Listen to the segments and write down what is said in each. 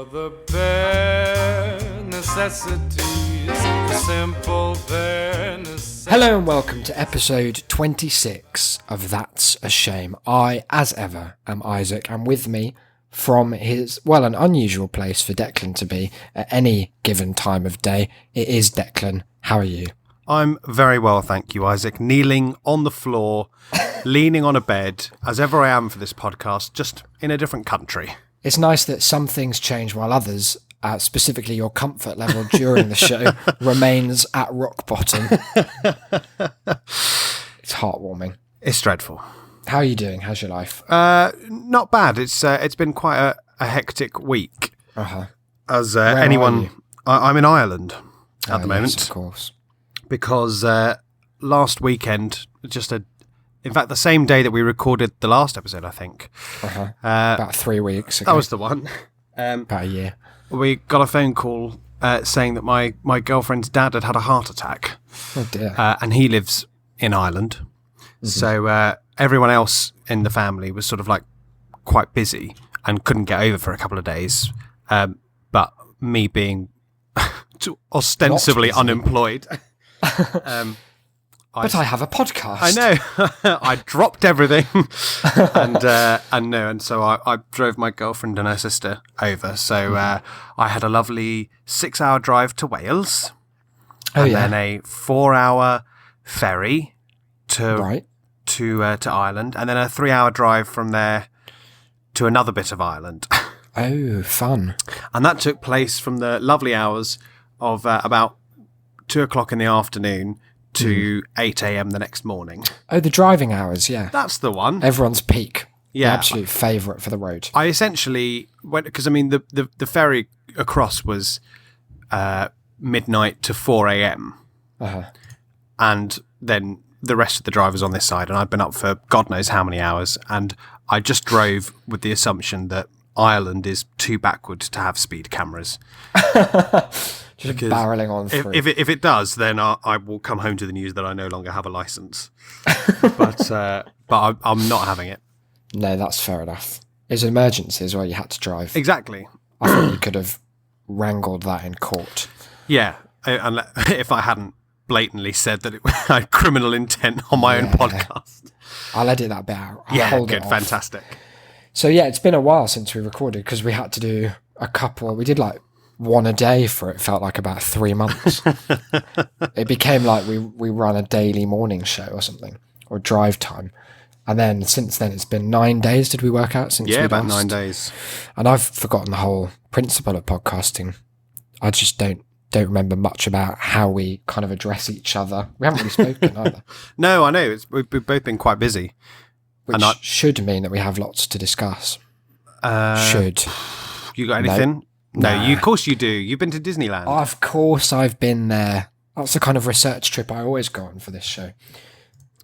For the bare necessities, the simple bare necessities. Hello and welcome to episode 26 of That's a Shame. I, as ever, am Isaac, and with me from his, well, an unusual place for Declan to be at any given time of day, it is Declan. How are you? I'm very well, thank you, Isaac. Kneeling on the floor, leaning on a bed, as ever I am for this podcast, just in a different country. It's nice that some things change while others, specifically your comfort level during the show, remains at rock bottom. It's heartwarming. It's dreadful. How are you doing? How's your life? Not bad. It's been quite a hectic week. Uh-huh. As Where anyone, are you? I'm in Ireland at the moment. Yes, of course. Because last weekend, in fact, the same day that we recorded the last episode, I think. Uh-huh. About 3 weeks ago. That was the one. About a year. We got a phone call saying that my girlfriend's dad had a heart attack. Oh dear. And he lives in Ireland. Mm-hmm. So everyone else in the family was sort of like quite busy and couldn't get over for a couple of days. But me being ostensibly unemployed... But I have a podcast. I know. I dropped everything, and so I drove my girlfriend and her sister over. So I had a lovely 6-hour drive to Wales, and then a 4-hour ferry to Ireland, and then a 3-hour drive from there to another bit of Ireland. Oh, fun! And that took place from the lovely hours of about 2:00 in the afternoon to 8 a.m. the next morning. Oh, the driving hours, yeah. That's the one. Everyone's peak. Yeah. The absolute favourite for the road. I essentially went, because I mean, the ferry across was midnight to 4 a.m. Uh-huh. And then the rest of the drive was on this side, and I'd been up for God knows how many hours, and I just drove with the assumption that Ireland is too backward to have speed cameras. Just barreling on through. If it does, then I will come home to the news that I no longer have a license. but I'm not having it. No, that's fair enough. It's an emergency as well. You had to drive. Exactly. I thought you could have wrangled that in court. Yeah, if I hadn't blatantly said that I had criminal intent on my own podcast. I'll edit that bit out. I'll hold it off. Fantastic. So yeah, it's been a while since we recorded because we had to do a couple. We did like one a day for it felt like about 3 months. It became like we run a daily morning show or something, or drive time. And then since then it's been 9 days. Did we work out since? Yeah, we about last? 9 days. And I've forgotten the whole principle of podcasting. I just don't remember much about how we kind of address each other. We haven't really spoken either. No, I know. We've both been quite busy. Which should mean that we have lots to discuss. Should. You got anything? No, of course you do. You've been to Disneyland. Of course I've been there. That's the kind of research trip I always go on for this show.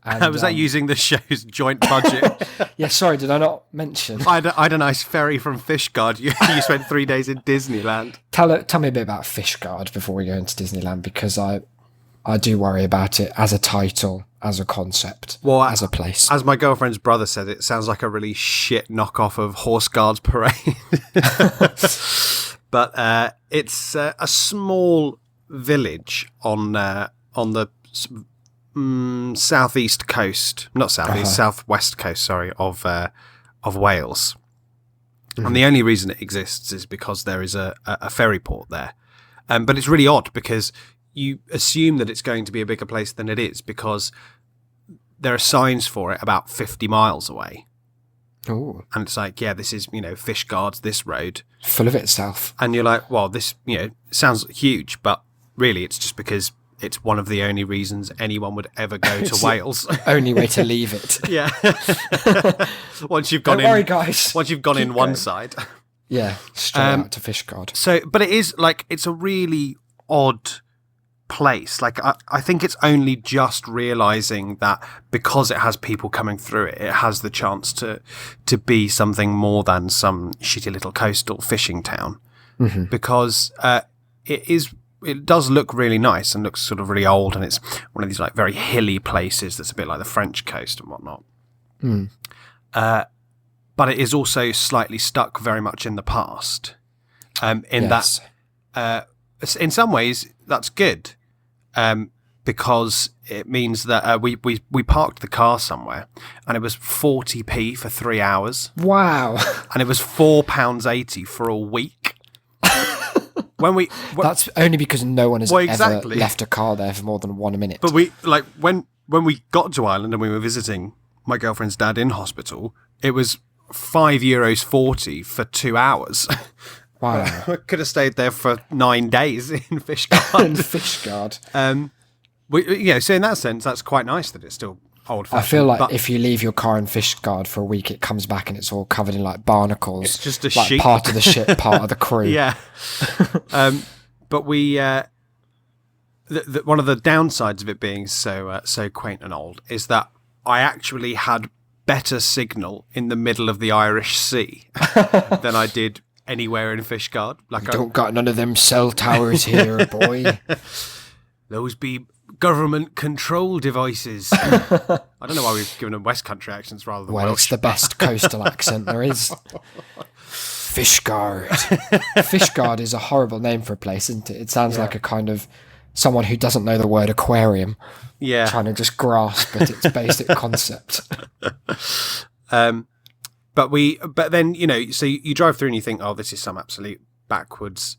And, was that using the show's joint budget? Yeah, sorry, did I not mention? I had a nice ferry from Fishguard. You spent 3 days in Disneyland. Tell me a bit about Fishguard before we go into Disneyland, because I do worry about it as a title, as a concept, as a place. As my girlfriend's brother said, it sounds like a really shit knockoff of Horse Guards Parade. But it's a small village on the southwest coast, sorry, of Wales. Mm-hmm. And the only reason it exists is because there is a ferry port there. But it's really odd because you assume that it's going to be a bigger place than it is because there are signs for it about 50 miles away. Ooh. And it's like, yeah, this is, Fishguard's this road. Full of itself. And you're like, well, this, sounds huge, but really it's just because it's one of the only reasons anyone would ever go to Wales. Only way to leave it. Yeah. Once you've gone Don't worry, guys. Once you've gone in one side. Yeah, straight out to Fishguard. So, but it is like, it's a really odd place. Like, I think it's only just realizing that because it has people coming through it, it has the chance to be something more than some shitty little coastal fishing town. Mm-hmm. Because it does look really nice and looks sort of really old, and it's one of these like very hilly places that's a bit like the French coast and whatnot. But it is also slightly stuck very much in the past. In Yes. that, in some ways, that's good, because it means that we parked the car somewhere, and it was 40p for 3 hours, Wow. and it was £4.80 for a week. That's only because no one has exactly. ever left a car there for more than 1 minute. But when we got to Ireland and we were visiting my girlfriend's dad in hospital, it was €5.40 for 2 hours. Wow. I could have stayed there for 9 days in Fishguard. In Fishguard. So in that sense, that's quite nice that it's still old-fashioned. I feel like if you leave your car in Fishguard for a week, it comes back and it's all covered in like barnacles. It's just a like sheep. part of the ship, part of the crew. Yeah. But we, one of the downsides of it being so quaint and old is that I actually had better signal in the middle of the Irish Sea than I did anywhere in Fishguard. Like, Don't got none of them cell towers here, boy. Those be government control devices. I don't know why we've given them West Country accents rather than Well, Welsh. it's the best coastal accent there is. Fishguard. Fishguard is a horrible name for a place, isn't it? It sounds like a kind of someone who doesn't know the word aquarium. Yeah. Trying to just grasp at its basic concept. But then, so you drive through and you think, oh, this is some absolute backwards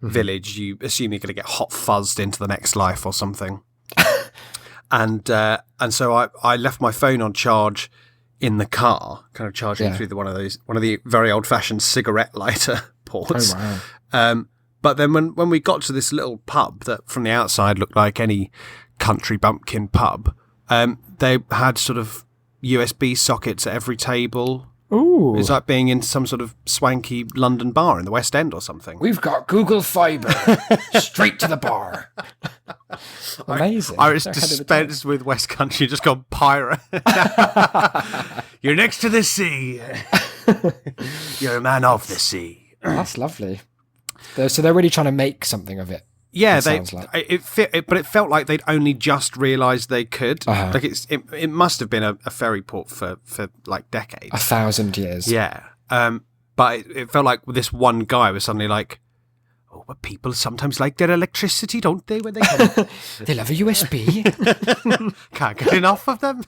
village. You assume you're going to get hot fuzzed into the next life or something. And so I left my phone on charge in the car, kind of charging through one of the very old fashioned cigarette lighter ports. Oh, wow. But then when we got to this little pub that from the outside looked like any country bumpkin pub, they had sort of USB sockets at every table. Ooh. It's like being in some sort of swanky London bar in the West End or something. We've got Google Fiber. Straight to the bar. Amazing. Irish dispensed with West Country, just gone pirate. You're next to the sea. You're a man of the sea. That's lovely. So they're really trying to make something of it. Yeah, It it felt like they'd only just realised they could. Uh-huh. Like it must have been a ferry port for like decades. 1,000 years. Yeah, but it felt like this one guy was suddenly like, "Oh, but people sometimes like their electricity, don't they? When they come, They love a USB. can't get enough of them.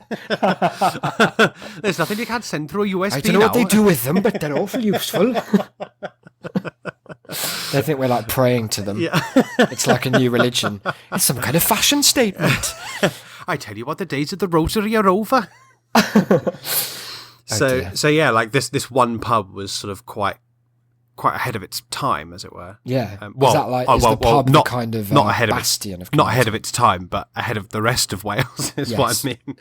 There's nothing you can't send through a USB. I don't know what they do with them, but they're awful useful. They think we're like praying to them. Yeah. It's like a new religion. It's some kind of fashion statement. I tell you what, the days of the rosary are over. dear. So yeah, like this one pub was sort of quite ahead of its time, as it were. Yeah. Is that like the pub not, the kind of not ahead bastion of not ahead of its time, but ahead of the rest of Wales is what I mean.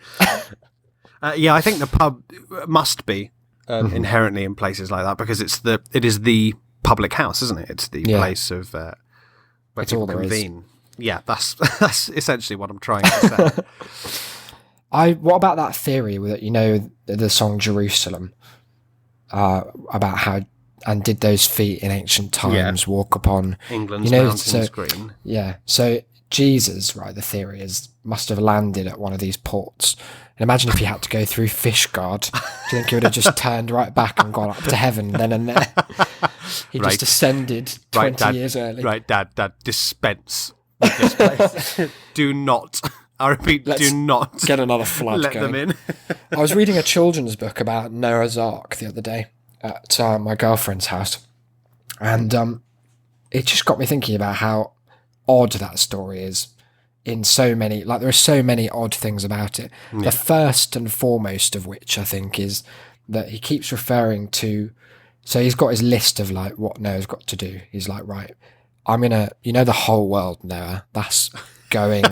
I think the pub must be inherently in places like that because it is the public house, isn't it? It's the place of where It's people all there convene. Yeah, that's essentially what I'm trying to say. What about that theory that the song Jerusalem about how and did those feet in ancient times walk upon England's mountains green? Yeah. So Jesus, right? The theory is must have landed at one of these ports. And imagine if he had to go through Fishguard. Do you think he would have just turned right back and gone up to heaven then and there? He just ascended 20 years early. Right, Dad, dispense with this place. Do not, I repeat, do not get another flood let going. them in. I was reading a children's book about Noah's Ark the other day at my girlfriend's house. And it just got me thinking about how odd that story is in so many, like there are so many odd things about it. Yeah. The first and foremost of which I think is that he keeps referring to, so he's got his list of like what Noah's got to do. He's like, right, I'm gonna, the whole world, Noah, that's going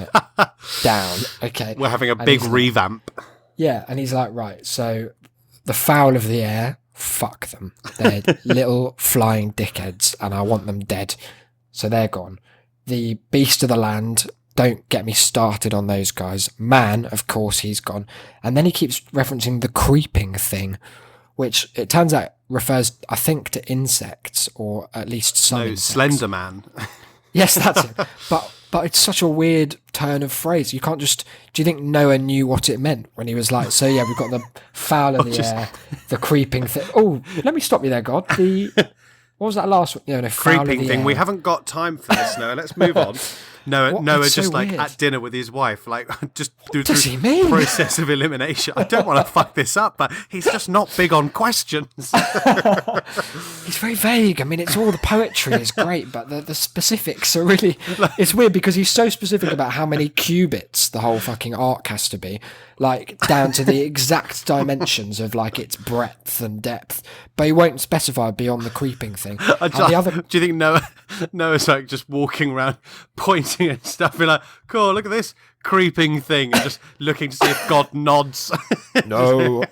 down. Okay. We're having a big revamp. Yeah. And he's like, right, so the fowl of the air, fuck them. They're little flying dickheads and I want them dead. So they're gone. The beast of the land, don't get me started on those guys. Man, of course, he's gone. And then he keeps referencing the creeping thing, which it turns out refers, I think, to insects, or at least some insects. Slender Man. Yes, that's it. But it's such a weird turn of phrase. You can't just... Do you think Noah knew what it meant when he was like, so yeah, we've got the fowl of the air, the creeping thing. Oh, let me stop you there, God. What was that last one? No, Foul of Creeping the thing. Air. We haven't got time for this, Noah. Let's move on. Noah It's just so like weird. at dinner with his wife, like just through Does he mean? process of elimination. I don't want to fuck this up, but he's just not big on questions. He's very vague. I mean, it's all the poetry is great, but the specifics are really... It's weird because he's so specific about how many cubits the whole fucking arc has to be, like down to the exact dimensions of like its breadth and depth, but he won't specify beyond the creeping thing. And the other... Do you think Noah's like just walking around pointing at stuff, being like, cool, look at this creeping thing, and just looking to see if God nods? No,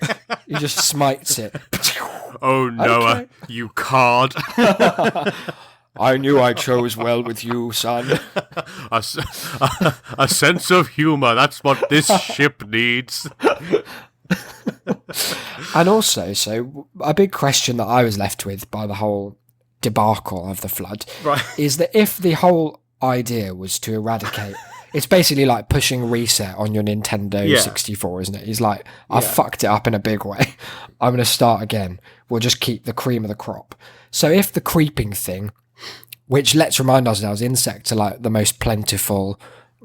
he just smites it. Oh, Noah, Okay. you card. I knew I chose well with you, son. a sense of humour, that's what this ship needs. And also, so a big question that I was left with by the whole debacle of the flood is that if the whole idea was to eradicate, it's basically like pushing reset on your Nintendo 64, isn't it? He's like, I fucked it up in a big way. I'm going to start again. We'll just keep the cream of the crop. So if the creeping thing, which let's remind ourselves, insects are like the most plentiful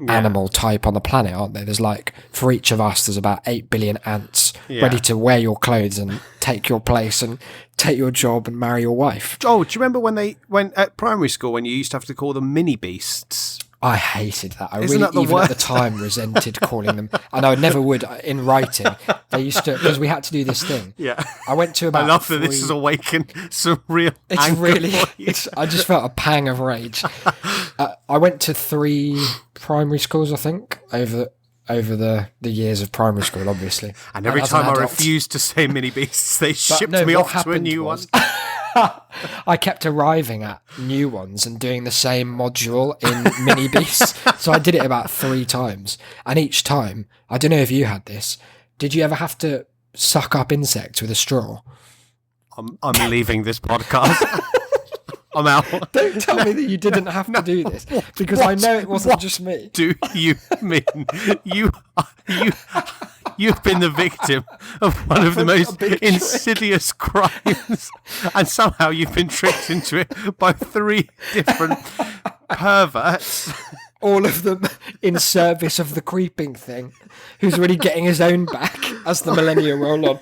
animal type on the planet, aren't they? There's like, for each of us, there's about 8 billion ants ready to wear your clothes and take your place and take your job and marry your wife. Oh, do you remember when at primary school when you used to have to call them mini beasts? I hated that. I Isn't really, that the even at worst? the time, resented calling them. And I never would in writing. They used to, because we had to do this thing. Yeah. I went to about I love that this has awakened some real It's anger really, for you. I just felt a pang of rage. I went to 3 primary schools, I think, over the years of primary school, obviously. And every as an time I adult. refused to say mini beasts, they shipped no, me what off to a happened new was- one. I kept arriving at new ones and doing the same module in mini beasts. So I did it about 3 times. And each time, I don't know if you had this, did you ever have to suck up insects with a straw? I'm leaving this podcast. I'm out. Don't tell me that you didn't have to do this, because I know it wasn't just me. Do you mean you've been the victim of one of the most big trick. insidious crimes, and somehow you've been tricked into it by 3 different perverts? All of them in service of the creeping thing, who's really getting his own back as the millennia roll on.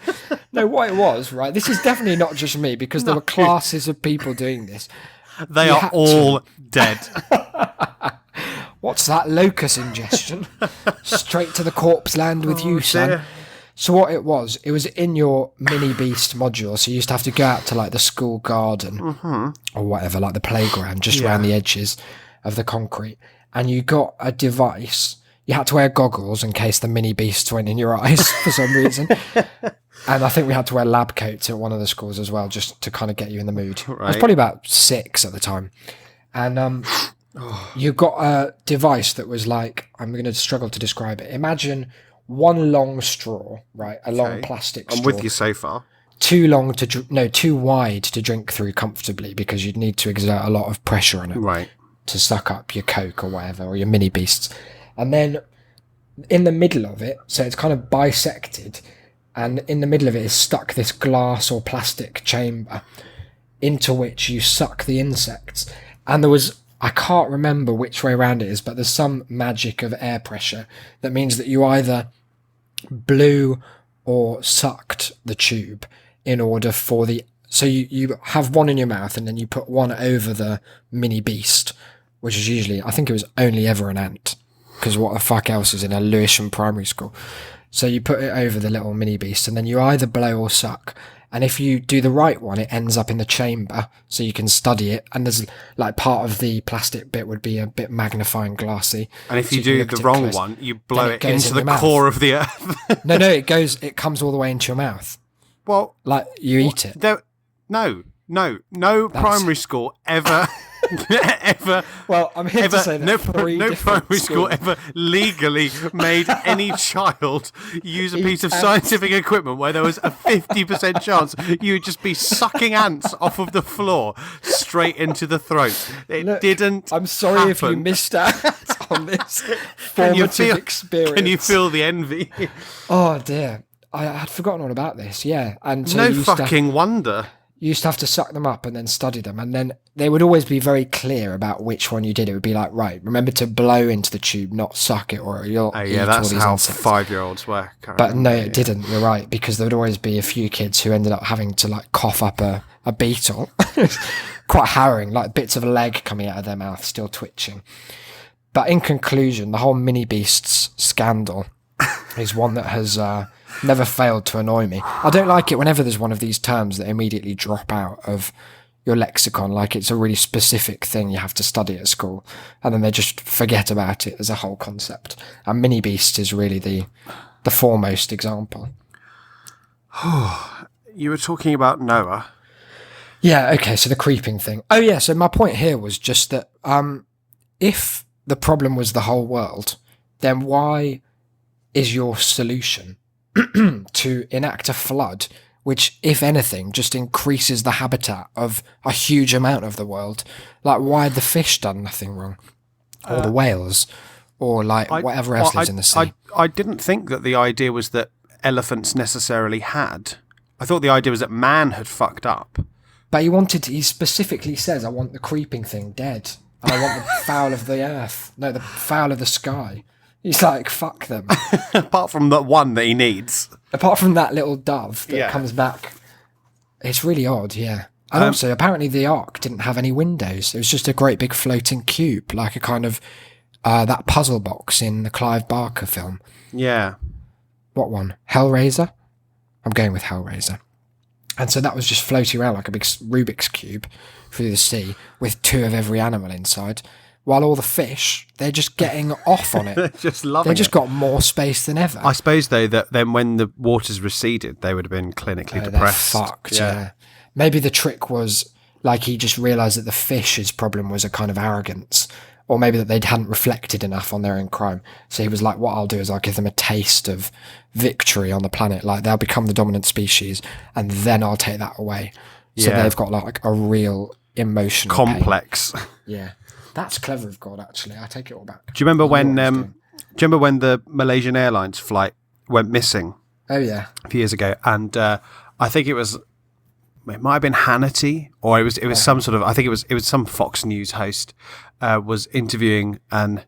No, what it was, right? This is definitely not just me, because there were classes of people doing this. They You are had to. all dead. What's that locus ingestion? Straight to the corpse land with you, son. dear. So what it was in your mini beast module. So you used to have to go out to like the school garden or whatever, like the playground, just around the edges of the concrete. And you got a device. You had to wear goggles in case the mini beasts went in your eyes for some reason. And I think we had to wear lab coats at one of the schools as well, just to kind of get you in the mood. I was probably about 6 at the time. And you got a device that was like, I'm going to struggle to describe it. Imagine one long straw, right? A long plastic straw. I'm with you so far. Too long to too wide to drink through comfortably, because you'd need to exert a lot of pressure on it Right. to suck up your Coke or whatever, or your mini beasts. And then in the middle of it, so it's kind of bisected, and in the middle of it is stuck this glass or plastic chamber into which you suck the insects. And there was, I can't remember which way around it is, but there's some magic of air pressure that means that you either blew or sucked the tube in order for the... So you have one in your mouth, and then you put one over the mini beast, which is usually, I think it was only ever an ant, because what the fuck else is in a Lewisham primary school? So you put it over the little mini beast, and then you either blow or suck. And if you do the right one, it ends up in the chamber, so you can study it. And there's like part of the plastic bit would be a bit magnifying glassy. And if so you can do look the at it wrong close. one, you blow Then it it goes into in the your mouth. core of the earth. No, it comes all the way into your mouth. Well, Like you eat it. No primary school ever, ever. Well, I'm here to say that no three no different primary school schools- ever legally made any child use a piece of ants. scientific equipment where there was a 50% chance you would just be sucking ants off of the floor straight into the throat. It Look, didn't. I'm sorry if you happen. missed out on this Can you formative feel? experience. Can you feel the envy? Oh dear, I had forgotten all about this. Yeah, and so No you used to fucking wonder. you used to have to suck them up and then study them, and then they would always be very clear about which one you did. It would be like, right, remember to blow into the tube, not suck it, or you'll eat all that's these how insects. 5-year-olds work. But no, it didn't. You're right, because there would always be a few kids who ended up having to like cough up a beetle. Quite harrowing, like bits of a leg coming out of their mouth, still twitching. But in conclusion, the whole mini beasts scandal is one that has never failed to annoy me. I don't like it whenever there's one of these terms that immediately drop out of your lexicon, like it's a really specific thing you have to study at school, and then they just forget about it as a whole concept. And mini beast is really the foremost example. You were talking about Noah. Yeah, okay, so the creeping thing. Oh yeah, so my point here was just that if the problem was the whole world, then why is your solution to enact a flood, which, if anything, just increases the habitat of a huge amount of the world? Like, why had the fish done nothing wrong? Or the whales? Or, like, whatever else lives in the sea? I didn't think that the idea was that elephants necessarily had. I thought the idea was that man had fucked up. But he specifically says, I want the creeping thing dead. And I want the fowl of the earth. No, the fowl of the sky. He's like, fuck them. Apart from the one that he needs. Apart from that little dove that comes back. It's really odd, yeah. And also, apparently the Ark didn't have any windows. It was just a great big floating cube, like a kind of that puzzle box in the Clive Barker film. Yeah. What one? Hellraiser? I'm going with Hellraiser. And so that was just floating around like a big Rubik's Cube through the sea with 2 of every animal inside. While all the fish, they're just getting off on it. They're just loving it. They just got more space than ever. I suppose, though, that then when the waters receded, they would have been clinically depressed. They're fucked, yeah. Maybe the trick was, like, he just realised that the fish's problem was a kind of arrogance. Or maybe that they hadn't reflected enough on their own crime. So he was like, what I'll do is I'll give them a taste of victory on the planet. Like, they'll become the dominant species, and then I'll take that away. So they've got, like, a real emotional complex. Pain. Yeah. That's clever of God, actually. I take it all back. Do you remember when the Malaysian Airlines flight went missing? Oh, yeah. A few years ago. And I think it might have been Hannity, or it was some sort of, I think it was some Fox News host was interviewing an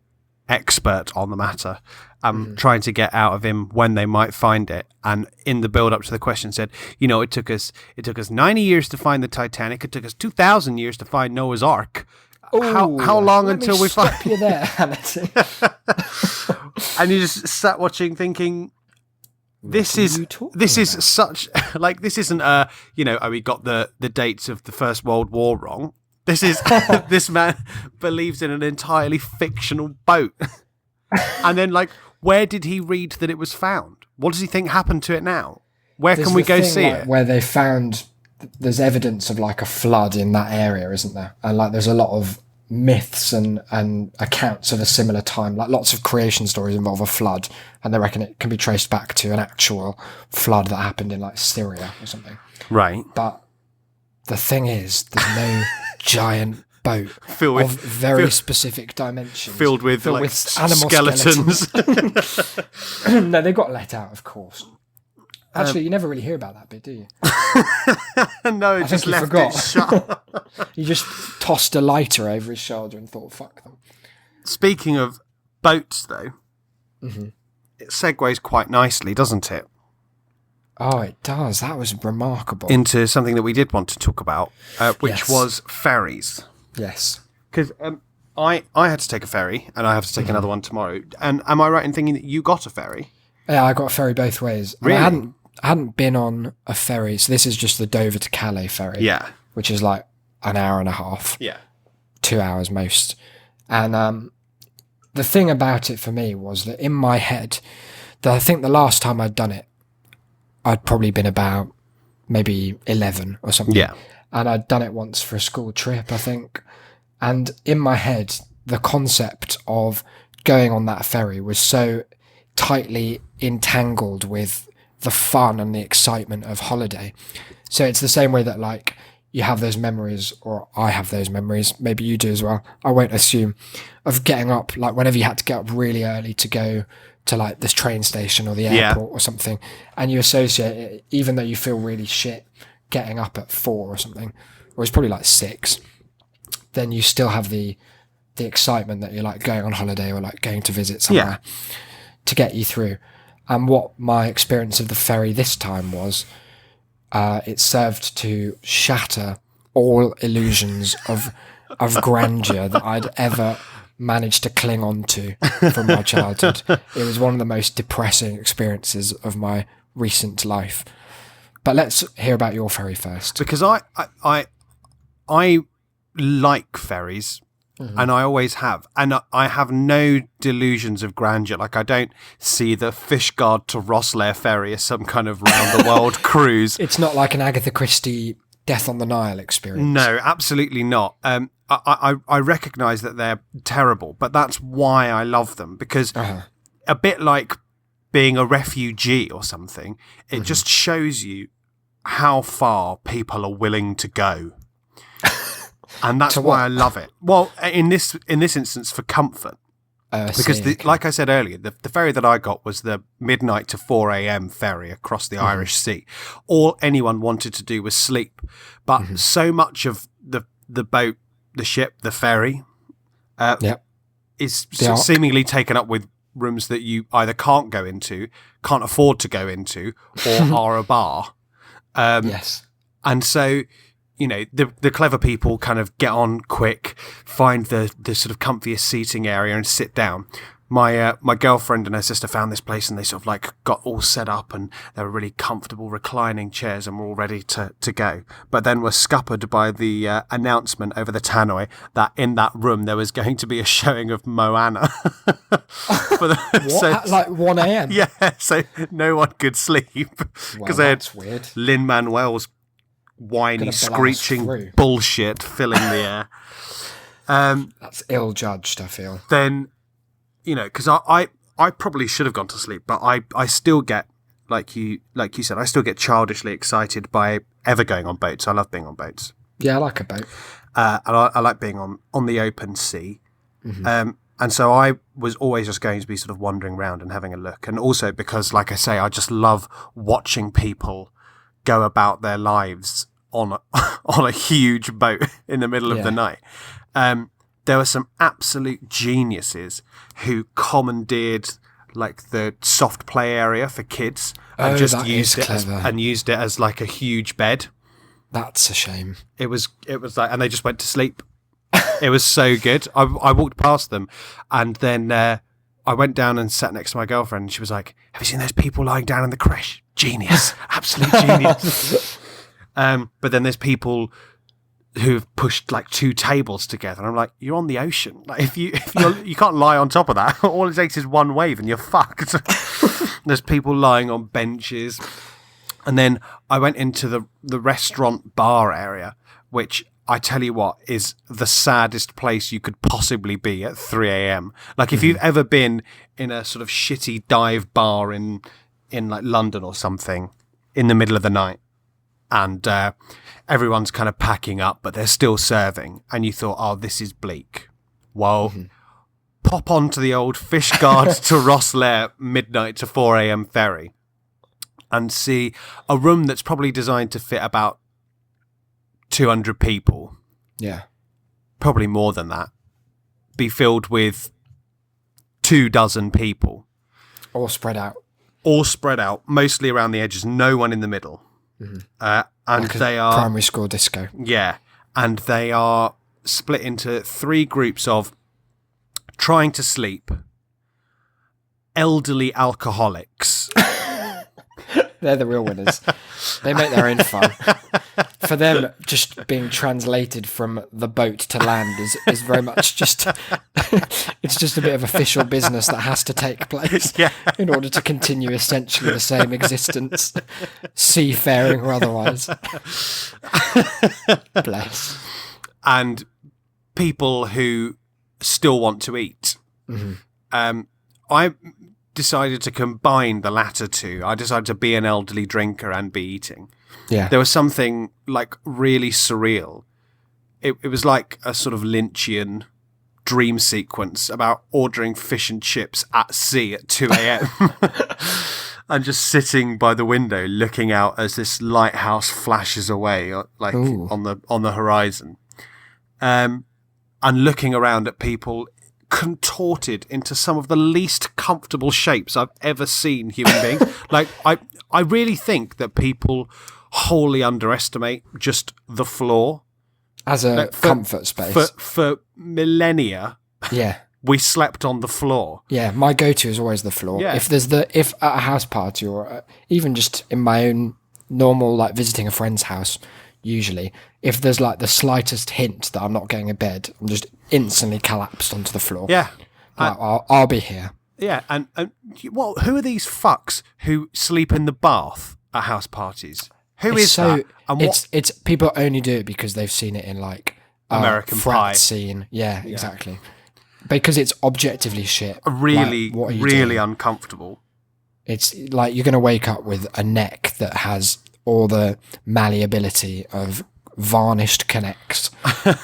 expert on the matter, trying to get out of him when they might find it. And in the build up to the question said, it took us 90 years to find the Titanic. It took us 2,000 years to find Noah's Ark. Ooh, how long until we find you there, Hannity? And you just sat watching thinking, this is such, like, this isn't we got the dates of the First World War wrong. This is this man believes in an entirely fictional boat. And then, like, where did he read that it was found? What does he think happened to it now? Where can we go see it? Where they found, there's evidence of like a flood in that area, isn't there? And like there's a lot of myths and accounts of a similar time. Like lots of creation stories involve a flood, and they reckon it can be traced back to an actual flood that happened in like Syria or something. Right. But the thing is, there's no giant boat filled with very specific dimensions, filled with animal skeletons. No, they got let out, of course. Actually, you never really hear about that bit, do you? No, it just left it shut. He just tossed a lighter over his shoulder and thought, fuck them. Speaking of boats, though, it segues quite nicely, doesn't it? Oh, it does. That was remarkable. Into something that we did want to talk about, which was ferries. Yes. Because I had to take a ferry, and I have to take another one tomorrow. And am I right in thinking that you got a ferry? Yeah, I got a ferry both ways. Really? I hadn't been on a ferry, so this is just the Dover to Calais ferry. Yeah. Which is like an hour and a half. Yeah. 2 hours most. And the thing about it for me was that in my head, I think the last time I'd done it, I'd probably been about maybe 11 or something. Yeah. And I'd done it once for a school trip, I think. And in my head, the concept of going on that ferry was so tightly entangled with the fun and the excitement of holiday. So it's the same way that, like, you have those memories, or I have those memories, maybe you do as well, I won't assume, of getting up, like whenever you had to get up really early to go to like this train station or the airport or something, and you associate it, even though you feel really shit getting up at 4 or something, or it's probably like 6, then you still have the excitement that you're like going on holiday or like going to visit somewhere to get you through. And what my experience of the ferry this time was, it served to shatter all illusions of grandeur that I'd ever managed to cling on to from my childhood. It was one of the most depressing experiences of my recent life. But let's hear about your ferry first. Because I like ferries, and I always have. And I have no delusions of grandeur. Like, I don't see the Fishguard to Rosslare ferry as some kind of round-the-world cruise. It's not like an Agatha Christie Death on the Nile experience. No, absolutely not. I recognise that they're terrible, but that's why I love them. Because a bit like being a refugee or something, it just shows you how far people are willing to go. And that's why I love it. Well, in this instance, for comfort. Because, like I said earlier, the ferry that I got was the midnight to 4 a.m. ferry across the Irish Sea. All anyone wanted to do was sleep. But so much of the boat, the ship, the ferry, is seemingly taken up with rooms that you either can't go into, can't afford to go into, or are a bar. Yes. And so, you know, the clever people kind of get on quick, find the sort of comfiest seating area and sit down. My girlfriend and her sister found this place, and they sort of like got all set up, and there were really comfortable reclining chairs, and were all ready to go. But then were scuppered by the announcement over the tannoy that in that room there was going to be a showing of Moana. What? Like 1 a.m? Yeah, so no one could sleep because they had weird. Lin-Manuel's whiny, screeching bullshit filling the air. That's ill-judged, I feel. Then, you know, because I probably should have gone to sleep, but I still get, like you said, I still get childishly excited by ever going on boats. I love being on boats. Yeah, I like a boat. And I like being on the open sea. And so I was always just going to be sort of wandering around and having a look. And also because, like I say, I just love watching people go about their lives on a huge boat in the middle of the night. There were some absolute geniuses who commandeered like the soft play area for kids and just used it as like a huge bed. That's a shame. It was like, and they just went to sleep. It was so good. I walked past them, and then I went down and sat next to my girlfriend, and she was like, "Have you seen those people lying down in the creche? Genius, absolute genius." But then there's people who've pushed like 2 tables together, and I'm like, "You're on the ocean. Like if you can't lie on top of that. All it takes is one wave, and you're fucked." There's people lying on benches, and then I went into the restaurant bar area, which, I tell you what, is the saddest place you could possibly be at 3 a.m. Like, if you've ever been in a sort of shitty dive bar in like London or something in the middle of the night, and everyone's kind of packing up, but they're still serving, and you thought, oh, this is bleak. Well, pop onto the old Fishguard to Rosslare midnight to 4 a.m. ferry and see a room that's probably designed to fit about 200 people. Yeah. Probably more than that. Be filled with 24 people. All spread out. Mostly around the edges. No one in the middle. And like they are... primary school disco. Yeah. And they are split into 3 groups of trying to sleep, elderly alcoholics. They're the real winners. They make their own fun. For them, just being translated from the boat to land is very much just... it's just a bit of official business that has to take place in order to continue essentially the same existence, seafaring or otherwise. Bless. And people who still want to eat. I decided to combine the latter two. I decided to be an elderly drinker and be eating. Yeah. There was something like really surreal. It was like a sort of Lynchian dream sequence about ordering fish and chips at sea at 2 a.m. and just sitting by the window looking out as this lighthouse flashes away, like Ooh. on the horizon, and looking around at people contorted into some of the least comfortable shapes I've ever seen human beings. Like I really think that people wholly underestimate just the floor As a comfort space. For millennia. Yeah. We slept on the floor. Yeah, my go-to is always the floor. Yeah. If at a house party or even just in my own normal, like visiting a friend's house, usually, if there's like the slightest hint that I'm not getting a bed, I'm just instantly collapsed onto the floor. Yeah. Like, I'll be here. Yeah, and who are these fucks who sleep in the bath at house parties? Who is that? And it's people only do it because they've seen it in like American frat Pie scene. Yeah, exactly. Because it's objectively shit. Really, like, what are you really doing? uncomfortable. It's like you're going to wake up with a neck that has all the malleability of varnished connects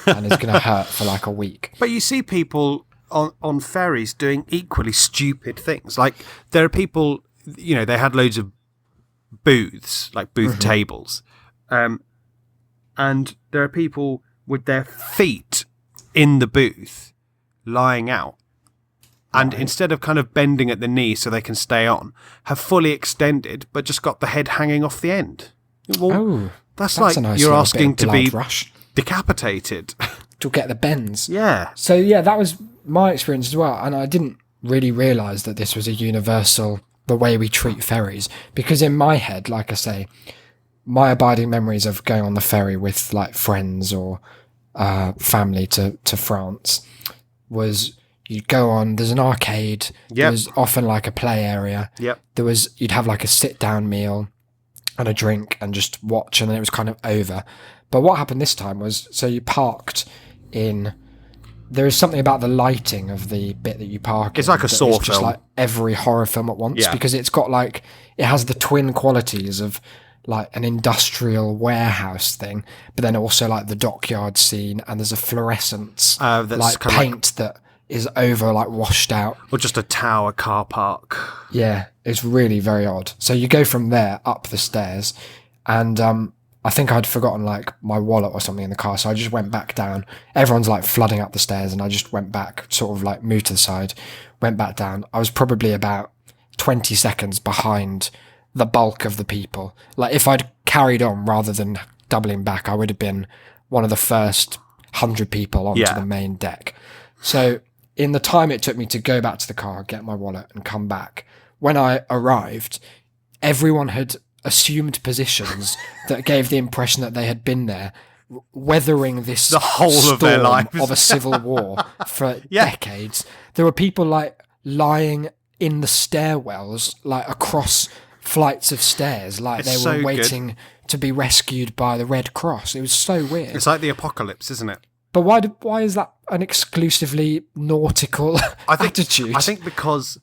and is going to hurt for like a week. But you see people on ferries doing equally stupid things. Like there are people, you know, they had loads of booths, like booth tables, and there are people with their feet in the booth lying out, and instead of kind of bending at the knee so they can stay on, have fully extended but just got the head hanging off the end. Well, that's like a nice you're little asking bit of to be blood rush decapitated. to get the bends. Yeah. So yeah, that was my experience as well, and I didn't really realise that this was a universal the way we treat ferries, because in my head, like I say, my abiding memories of going on the ferry with like friends or family to France was you'd go on, there's an arcade, there's often like a play area, you'd have like a sit down meal and a drink and just watch, and then it was kind of over. But what happened this time was, so you parked in, there is something about the lighting of the bit that you park it's in like a that Saw is just film. like every horror film at once, because it's got like, it has the twin qualities of like an industrial warehouse thing, but then also like the dockyard scene, and there's a fluorescence that's like kind of paint that is over like washed out, or just a tower car park. yeah, it's really very odd. So you go from there up the stairs, and I think I'd forgotten like my wallet or something in the car, so I just went back down. Everyone's like flooding up the stairs, and I just went back, sort of like moved to the side, went back down. I was probably about 20 seconds behind the bulk of the people. Like if I'd carried on rather than doubling back, I would have been one of the first 100 people onto the main deck. So in the time it took me to go back to the car, get my wallet and come back, when I arrived, everyone had assumed positions that gave the impression that they had been there weathering this the whole storm of their lives of a civil war for decades. There were people like lying in the stairwells, like across flights of stairs, like they were waiting to be rescued by the Red Cross. It was so weird. It's like the apocalypse, isn't it? But why is that an exclusively nautical attitude? I think because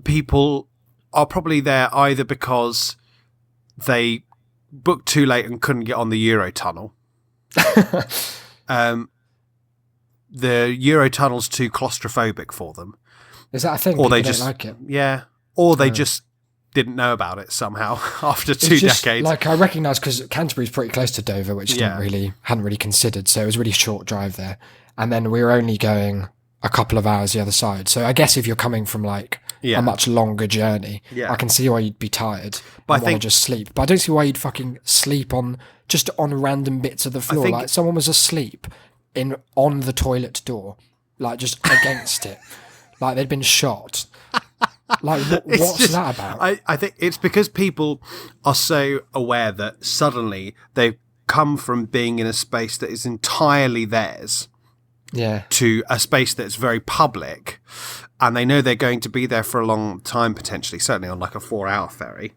people are probably there either because they booked too late and couldn't get on the Eurotunnel. The Eurotunnel's too claustrophobic for them. Is that a thing? Or People they don't just like it. Yeah. Or they just didn't know about it somehow after two decades. Like I recognise, because Canterbury's pretty close to Dover, which hadn't really considered, so it was a really short drive there. And then we were only going a couple of hours the other side. So I guess if you're coming from like a much longer journey, I can see why you'd be tired. But I think just sleep. But I don't see why you'd fucking sleep on random bits of the floor. Like someone was asleep on the toilet door, like just against it, like they'd been shot. Like what's that about? I think it's because people are so aware that suddenly they've come from being in a space that is entirely theirs to a space that's very public, and they know they're going to be there for a long time, potentially, certainly on like a 4-hour ferry.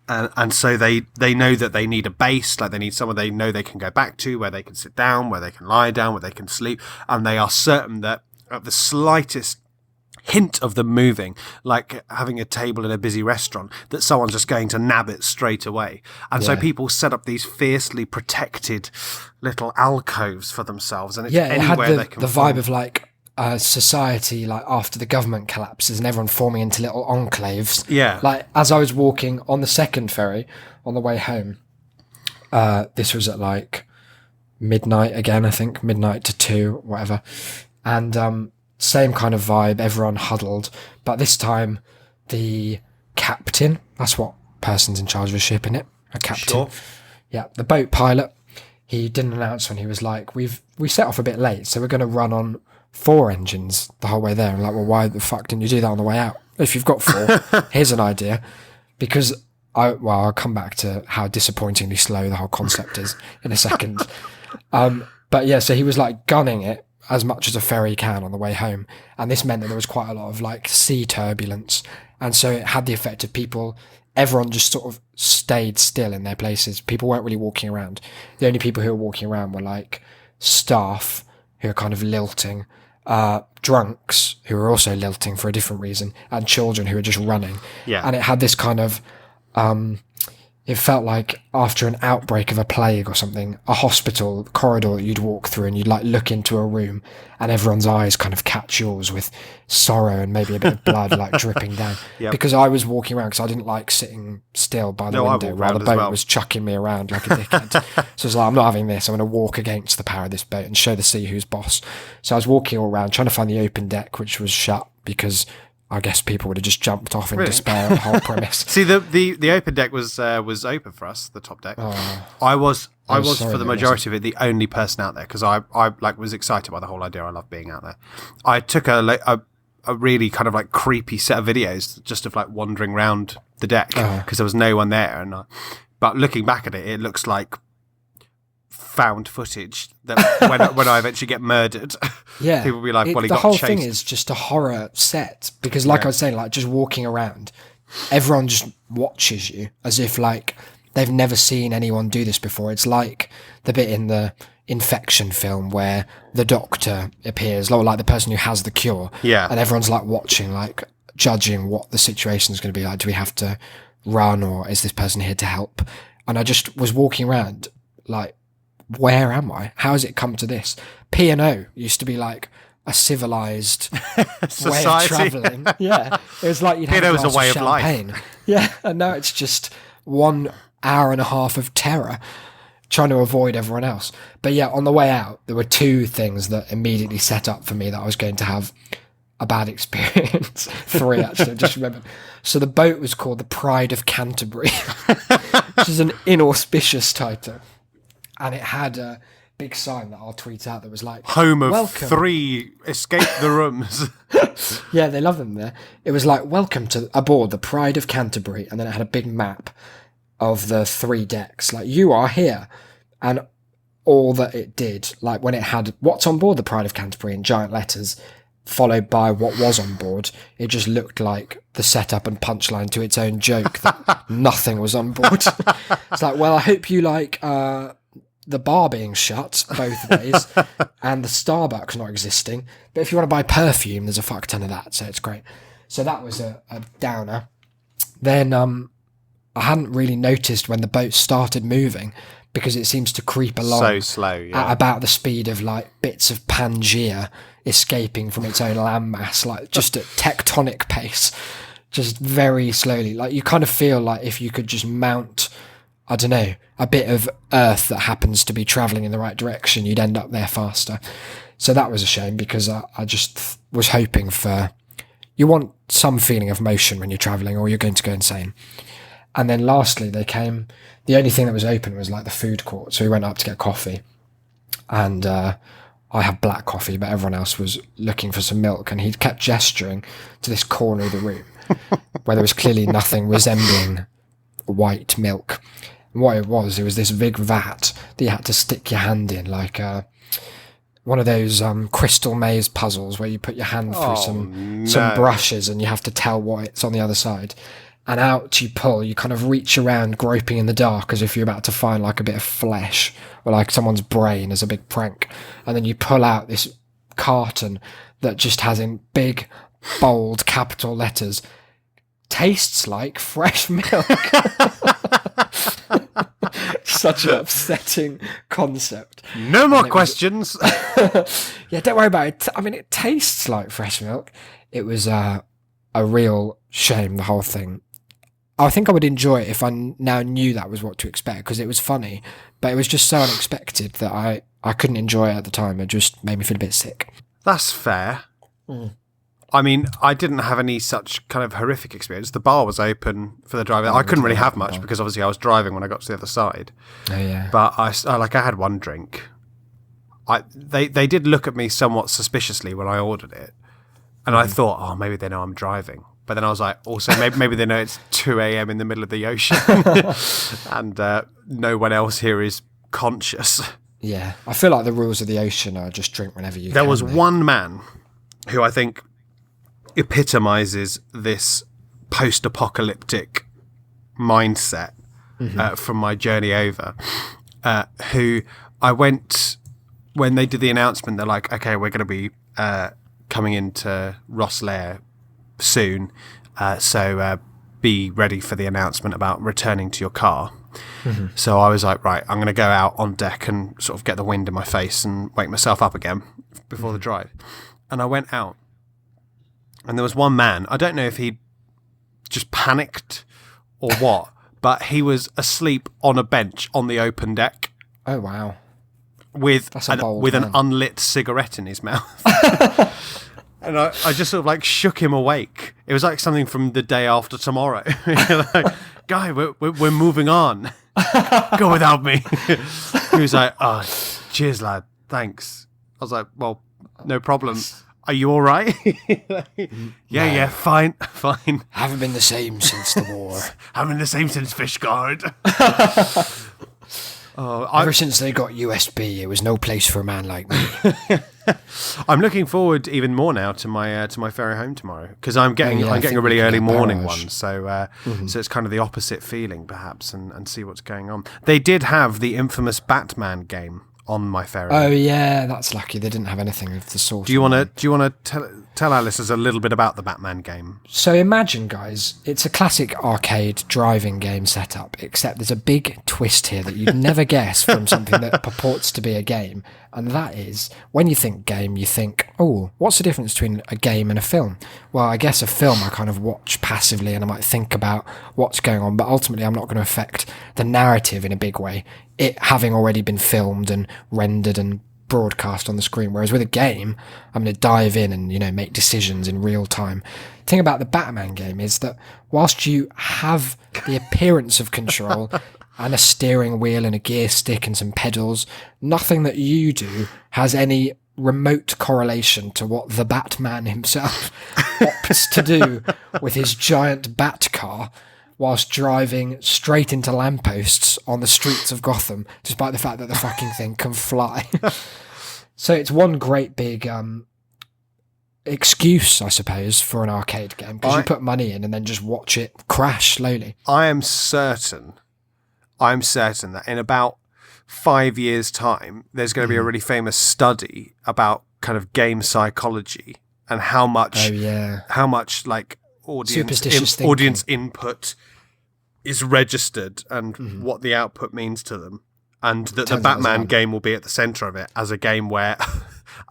And so they know that they need a base, like they need someone they know they can go back to, where they can sit down, where they can lie down, where they can sleep, and they are certain that at the slightest hint of them moving, like having a table in a busy restaurant, that someone's just going to nab it straight away. And so people set up these fiercely protected little alcoves for themselves, and it's it had anywhere they can the vibe of like society, like after the government collapses and everyone forming into little enclaves. Yeah. Like as I was walking on the second ferry on the way home, this was at like midnight again, I think, midnight to 2, whatever. And same kind of vibe, everyone huddled. But this time, the captain, that's what person's in charge of a ship, innit? A captain. Sure. Yeah, the boat pilot, he didn't announce when he was like, we set off a bit late, so we're going to run on 4 engines the whole way there. And like, well, why the fuck didn't you do that on the way out? If you've got 4, here's an idea. Because I'll come back to how disappointingly slow the whole concept is in a second. But yeah, so he was like gunning it as much as a ferry can on the way home. And this meant that there was quite a lot of like sea turbulence. And so it had the effect of everyone just sort of stayed still in their places. People weren't really walking around. The only people who were walking around were like staff who are kind of lilting, drunks who were also lilting for a different reason, and children who were just running. Yeah. And it had this kind of, it felt like after an outbreak of a plague or something, a hospital corridor that you'd walk through and you'd like look into a room and everyone's eyes kind of catch yours with sorrow and maybe a bit of blood like dripping down. Yep. Because I was walking around because I didn't like sitting still by the window while the boat was chucking me around like a dickhead. So I was like, I'm not having this. I'm going to walk against the power of this boat and show the sea who's boss. So I was walking all around trying to find the open deck, which was shut because I guess people would have just jumped off in despair at the whole premise. See, the open deck was open for us, the top deck. Oh, I was sorry for the majority of it the only person out there because I like was excited by the whole idea. I love being out there. I took a really kind of like creepy set of videos just of like wandering around the deck because there was no one there. And but looking back at it, it looks like found footage that when I eventually get murdered, yeah, people will be like, well, he the got whole chased. thing is just a horror set because like I was saying, like just walking around, everyone just watches you as if like they've never seen anyone do this before. It's like the bit in the infection film where the doctor appears, or like the person who has the cure, and everyone's like watching, like judging what the situation is going to be like. Do we have to run, or is this person here to help? And I just was walking around like, where am I? How has it come to this? P&O used to be like a civilized way of travelling. Yeah, it was like you'd have P&O a was glass a way of of life. champagne. Yeah, and now it's just 1 hour and a half of terror trying to avoid everyone else. But yeah, on the way out, there were 2 things that immediately set up for me that I was going to have a bad experience. 3 actually, I just remembered. So the boat was called the Pride of Canterbury, which is an inauspicious title. And it had a big sign that I'll tweet out that was like, home of welcome. 3 escape the rooms. Yeah, they love them there. It was like, welcome to aboard the Pride of Canterbury. And then it had a big map of the 3 decks. Like, you are here. And all that it did, like when it had what's on board the Pride of Canterbury in giant letters, followed by what was on board, it just looked like the setup and punchline to its own joke that nothing was on board. It's like, well, I hope you like the bar being shut both ways and the Starbucks not existing. But if you want to buy perfume, there's a fuck ton of that, so it's great. So that was a downer. Then I hadn't really noticed when the boat started moving because it seems to creep along So slow, at about the speed of like bits of Pangea escaping from its own landmass, like just at tectonic pace, just very slowly. Like you kind of feel like if you could just mount, I don't know, a bit of Earth that happens to be travelling in the right direction, you'd end up there faster. So that was a shame because I just was hoping for, you want some feeling of motion when you're travelling or you're going to go insane. And then lastly, they came, the only thing that was open was like the food court. So we went up to get coffee and I had black coffee, but everyone else was looking for some milk, and he kept gesturing to this corner of the room where there was clearly nothing resembling white milk. And what it was this big vat that you had to stick your hand in, like one of those crystal maze puzzles where you put your hand through some brushes and you have to tell what it's on the other side. And out you pull, you kind of reach around groping in the dark as if you're about to find like a bit of flesh or like someone's brain as a big prank. And then you pull out this carton that just has in big, bold capital letters, tastes like fresh milk. So such an upsetting concept. No more questions. Yeah, don't worry about it. I mean, it tastes like fresh milk. It was a real shame, the whole thing. I think I would enjoy it if I now knew that was what to expect, because it was funny, but it was just so unexpected that I couldn't enjoy it at the time. It just made me feel a bit sick. That's fair. I mean, I didn't have any such kind of horrific experience. The bar was open for the driver. I couldn't really have much because obviously I was driving when I got to the other side. Oh yeah. But I had one drink. They did look at me somewhat suspiciously when I ordered it, and I thought, oh, maybe they know I'm driving. But then I was like, also maybe they know it's 2 a.m. in the middle of the ocean, and no one else here is conscious. Yeah, I feel like the rules of the ocean are just drink whenever you can. There was one man who I think epitomizes this post-apocalyptic mindset from my journey over, who I went when they did the announcement. They're like, okay, we're going to be coming into Rosslare soon, so be ready for the announcement about returning to your car. So I was like, right, I'm going to go out on deck and sort of get the wind in my face and wake myself up again before the drive. And I went out, and there was one man, I don't know if he just panicked or what, but he was asleep on a bench on the open deck. Oh, wow. With an unlit cigarette in his mouth. And I just sort of like shook him awake. It was like something from The Day After Tomorrow. Like, guy, we're moving on. Go without me. He was like, oh, cheers, lad. Thanks. I was like, well, no problem. Are you all right? Yeah, fine. Haven't been the same since the war. Haven't been the same since Fishguard. Ever since they got USB, it was no place for a man like me. I'm looking forward even more now to my ferry home tomorrow, because I'm getting a really early morning one, so it's kind of the opposite feeling perhaps, and see what's going on. They did have the infamous Batman game on my ferry. Oh yeah, that's lucky. They didn't have anything of the sort. Do you want to tell our listeners a little bit about the Batman game? So imagine, guys, it's a classic arcade driving game setup, except there's a big twist here that you'd never guess from something that purports to be a game. And that is, when you think game, you think, oh, what's the difference between a game and a film? Well, I guess a film I kind of watch passively and I might think about what's going on, but ultimately I'm not going to affect the narrative in a big way, it having already been filmed and rendered and broadcast on the screen. Whereas with a game, I'm going to dive in and, make decisions in real time. The thing about the Batman game is that whilst you have the appearance of control and a steering wheel and a gear stick and some pedals, nothing that you do has any remote correlation to what the Batman himself opts to do with his giant bat car whilst driving straight into lampposts on the streets of Gotham, despite the fact that the fucking thing can fly. So it's one great big excuse, I suppose, for an arcade game, because you put money in and then just watch it crash slowly. I'm certain that in about 5 years' time, there's going to be a really famous study about kind of game psychology and how much like audience input is registered and what the output means to them, and that the Batman game will be at the center of it as a game where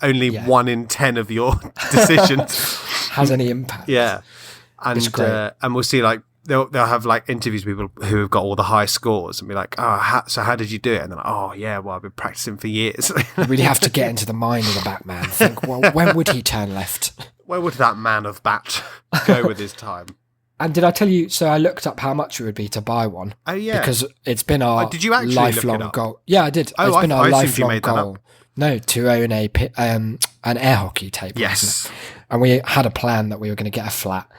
only 1 in 10 of your decisions has any impact. Yeah, and it's great. And we'll see, like they'll have like interviews with people who have got all the high scores and be like, so how did you do it? And they're like, oh yeah, well, I've been practicing for years. You really have to get into the mind of the Batman. Think, well, when would he turn left? Where would that man of Bat go with his time? And did I tell you, so I looked up how much it would be to buy one. Oh, yeah. Because it's been our did you actually lifelong look it up? goal. Yeah, I did. Oh, it's been our lifelong made goal. No, to own an air hockey table. Yes. And we had a plan that we were going to get a flat.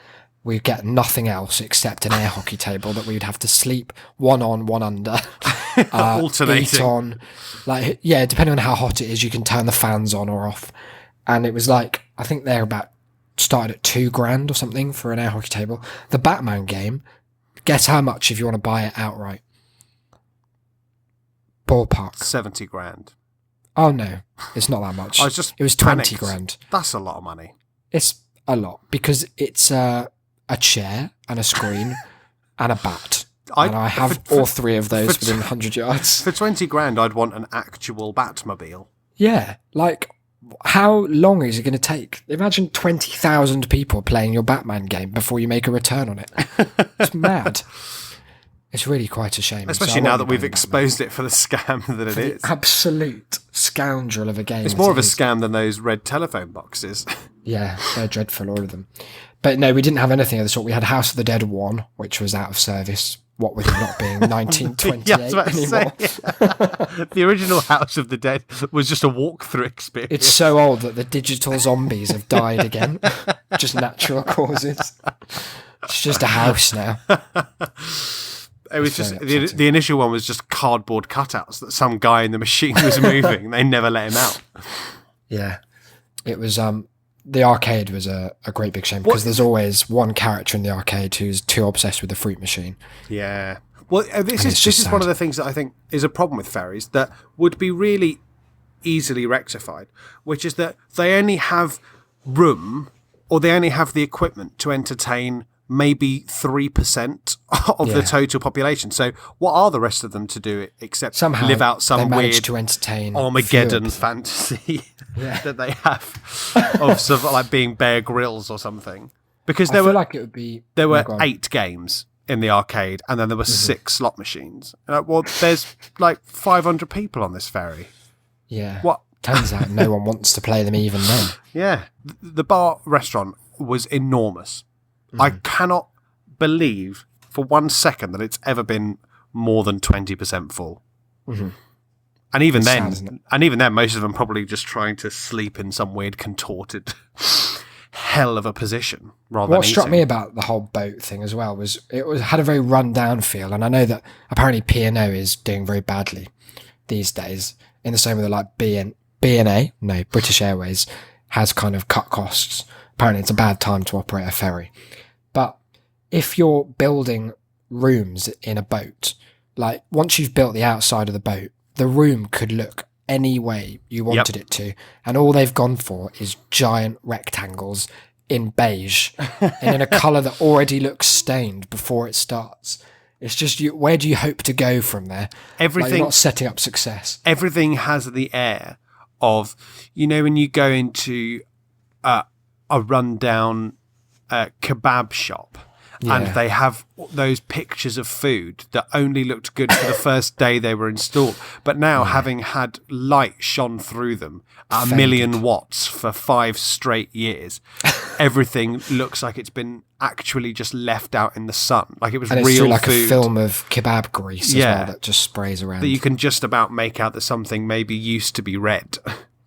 We'd get nothing else except an air hockey table that we would have to sleep one on, one under. Alternating. Eat on. Like, yeah, depending on how hot it is, you can turn the fans on or off. And it was like, I think they're about started at $2,000 or something for an air hockey table. The Batman game, guess how much if you want to buy it outright? Ballpark. 70 grand. Oh no, it's not that much. It was 20 grand. That's a lot of money. It's a lot because it's a chair and a screen and a bat and I have all three of those within 100 yards. For 20 grand, I'd want an actual Batmobile. Yeah, like, how long is it going to take? Imagine 20,000 people playing your Batman game before you make a return on it. It's mad. It's really quite a shame. Especially now that we've exposed it for the scam that it is. Absolute scoundrel of a game. It's more of a scam than those red telephone boxes. Yeah, they're dreadful, all of them. But no, we didn't have anything of the sort. We had House of the Dead 1, which was out of service. What with it not being 1928 yeah, I was about to anymore. Say, the original House of the Dead was just a walkthrough experience. It's so old that the digital zombies have died again. Just natural causes. It's just a house now. It was just the initial one was just cardboard cutouts that some guy in the machine was moving. They never let him out. Yeah, it was. The arcade was a great big shame because there's always one character in the arcade who's too obsessed with the fruit machine. Yeah. Well, this is one of the things that I think is a problem with ferries that would be really easily rectified, which is that they only have room or they only have the equipment to entertain maybe 3% of the total population. So what are the rest of them to do except somehow live out some weird to entertain Armageddon fantasy that they have of sort of like being Bear Grylls or something? Because there were 8 games in the arcade and then there were 6 slot machines. Well, there's like 500 people on this ferry. Yeah. What? Turns out no one wants to play them even then. Yeah. The bar restaurant was enormous. I cannot believe for 1 second that it's ever been more than 20% full. Mm-hmm. And even then, most of them probably just trying to sleep in some weird contorted hell of a position rather than What struck eating. me about the whole boat thing as well was had a very run down feel, and I know that apparently P&O is doing very badly these days. In the same way that like British Airways has kind of cut costs. Apparently, it's a bad time to operate a ferry. But if you're building rooms in a boat, like once you've built the outside of the boat, the room could look any way you wanted it to. And all they've gone for is giant rectangles in beige and in a colour that already looks stained before it starts. It's just, where do you hope to go from there? Like you're not setting up success. Everything has the air of, when you go into a rundown kebab shop and they have those pictures of food that only looked good for the first day they were installed, but now having had light shone through them at 1,000,000 watts for 5 straight years, everything looks like it's been actually just left out in the sun, like it was and real it's like food. A film of kebab grease as well that just sprays around. That you can just about make out that something maybe used to be red.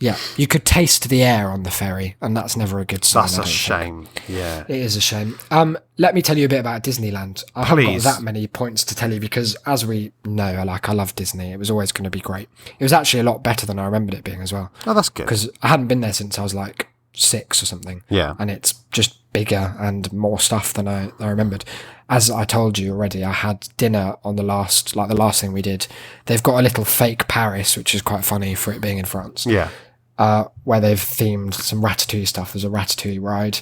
Yeah, you could taste the air on the ferry, and that's never a good sign. That's a shame. Yeah, it is a shame. Let me tell you a bit about Disneyland. I haven't got that many points to tell you because, as we know, I love Disney. It was always going to be great. It was actually a lot better than I remembered it being as well. Oh, that's good. Because I hadn't been there since I was like 6 or something. Yeah, and it's just bigger and more stuff than I remembered. As I told you already, I had dinner on the last thing we did. They've got a little fake Paris, which is quite funny for it being in France. Yeah. Where they've themed some Ratatouille stuff. There's a Ratatouille ride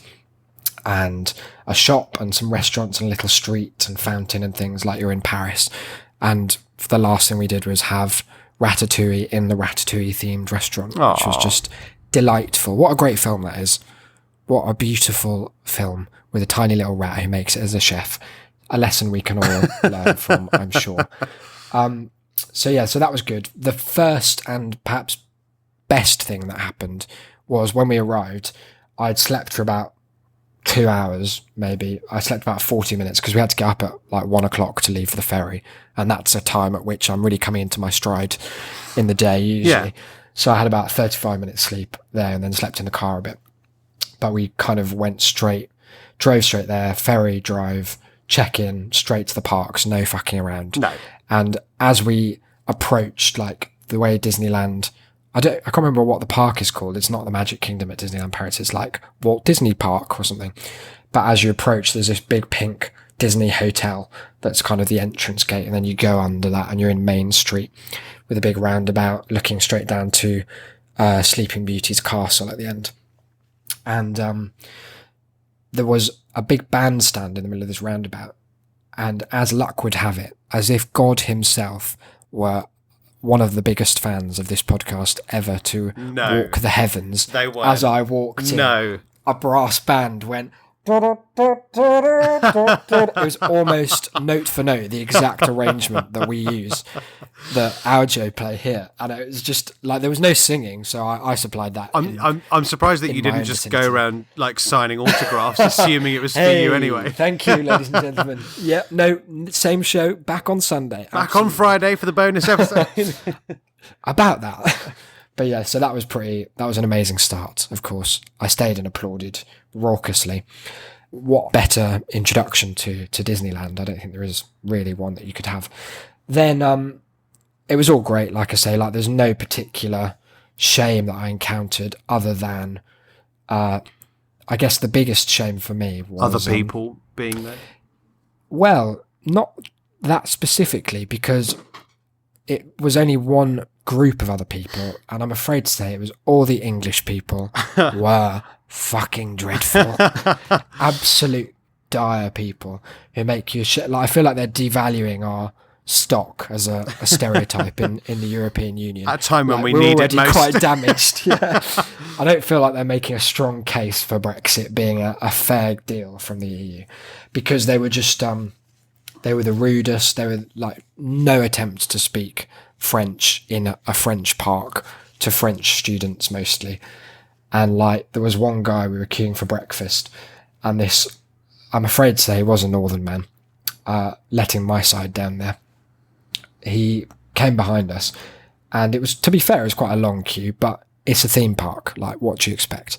and a shop and some restaurants and a little street and fountain and things like you're in Paris. And the last thing we did was have Ratatouille in the Ratatouille themed restaurant, which was just delightful. What a great film that is. What a beautiful film with a tiny little rat who makes it as a chef. A lesson we can all learn from, I'm sure. So that was good. The first and perhaps best thing that happened was when we arrived, I'd slept for about 2 hours, maybe. I slept about 40 minutes because we had to get up at like 1 o'clock to leave for the ferry. And that's a time at which I'm really coming into my stride in the day usually. Yeah. So I had about 35 minutes sleep there and then slept in the car a bit. But we kind of drove straight there, ferry drive, check in, straight to the parks, no fucking around. No. And as we approached like the way Disneyland, I can't remember what the park is called. It's not the Magic Kingdom at Disneyland Paris. It's like Walt Disney Park or something. But as you approach, there's this big pink Disney hotel that's kind of the entrance gate. And then you go under that and you're in Main Street with a big roundabout looking straight down to Sleeping Beauty's castle at the end. And there was a big bandstand in the middle of this roundabout. And as luck would have it, as if God himself were one of the biggest fans of this podcast ever to walk the heavens, They weren't. as I walked in, a brass band went... It was almost note for note the exact arrangement that we use, the audio play here, and it was just like there was no singing, so I supplied that. I'm surprised that you didn't just go around like signing autographs, assuming it was for you anyway. Thank you, ladies and gentlemen. Yeah, no, same show, back on Sunday, back on Friday for the bonus episode. About that. But yeah, so that was an amazing start, of course. I stayed and applauded raucously. What better introduction to Disneyland? I don't think there is really one that you could have. Then it was all great, like I say, like there's no particular shame that I encountered other than I guess the biggest shame for me was other people being there. Well, not that specifically, because it was only one group of other people, and I'm afraid to say it was all the English people were fucking dreadful. Absolute dire people who make you shit. Like, I feel like they're devaluing our stock as a stereotype in the European Union. At a time when like, we we're need it already most. quite damaged. Yeah. I don't feel like they're making a strong case for Brexit being a fair deal from the EU, because they were just they were the rudest. There were like no attempt to speak French in a French park to French students mostly. And like there was one guy, we were queuing for breakfast, and this, I'm afraid to say, he was a northern man, letting my side down there. He came behind us, and it was, to be fair, it was quite a long queue, but it's a theme park, like what do you expect?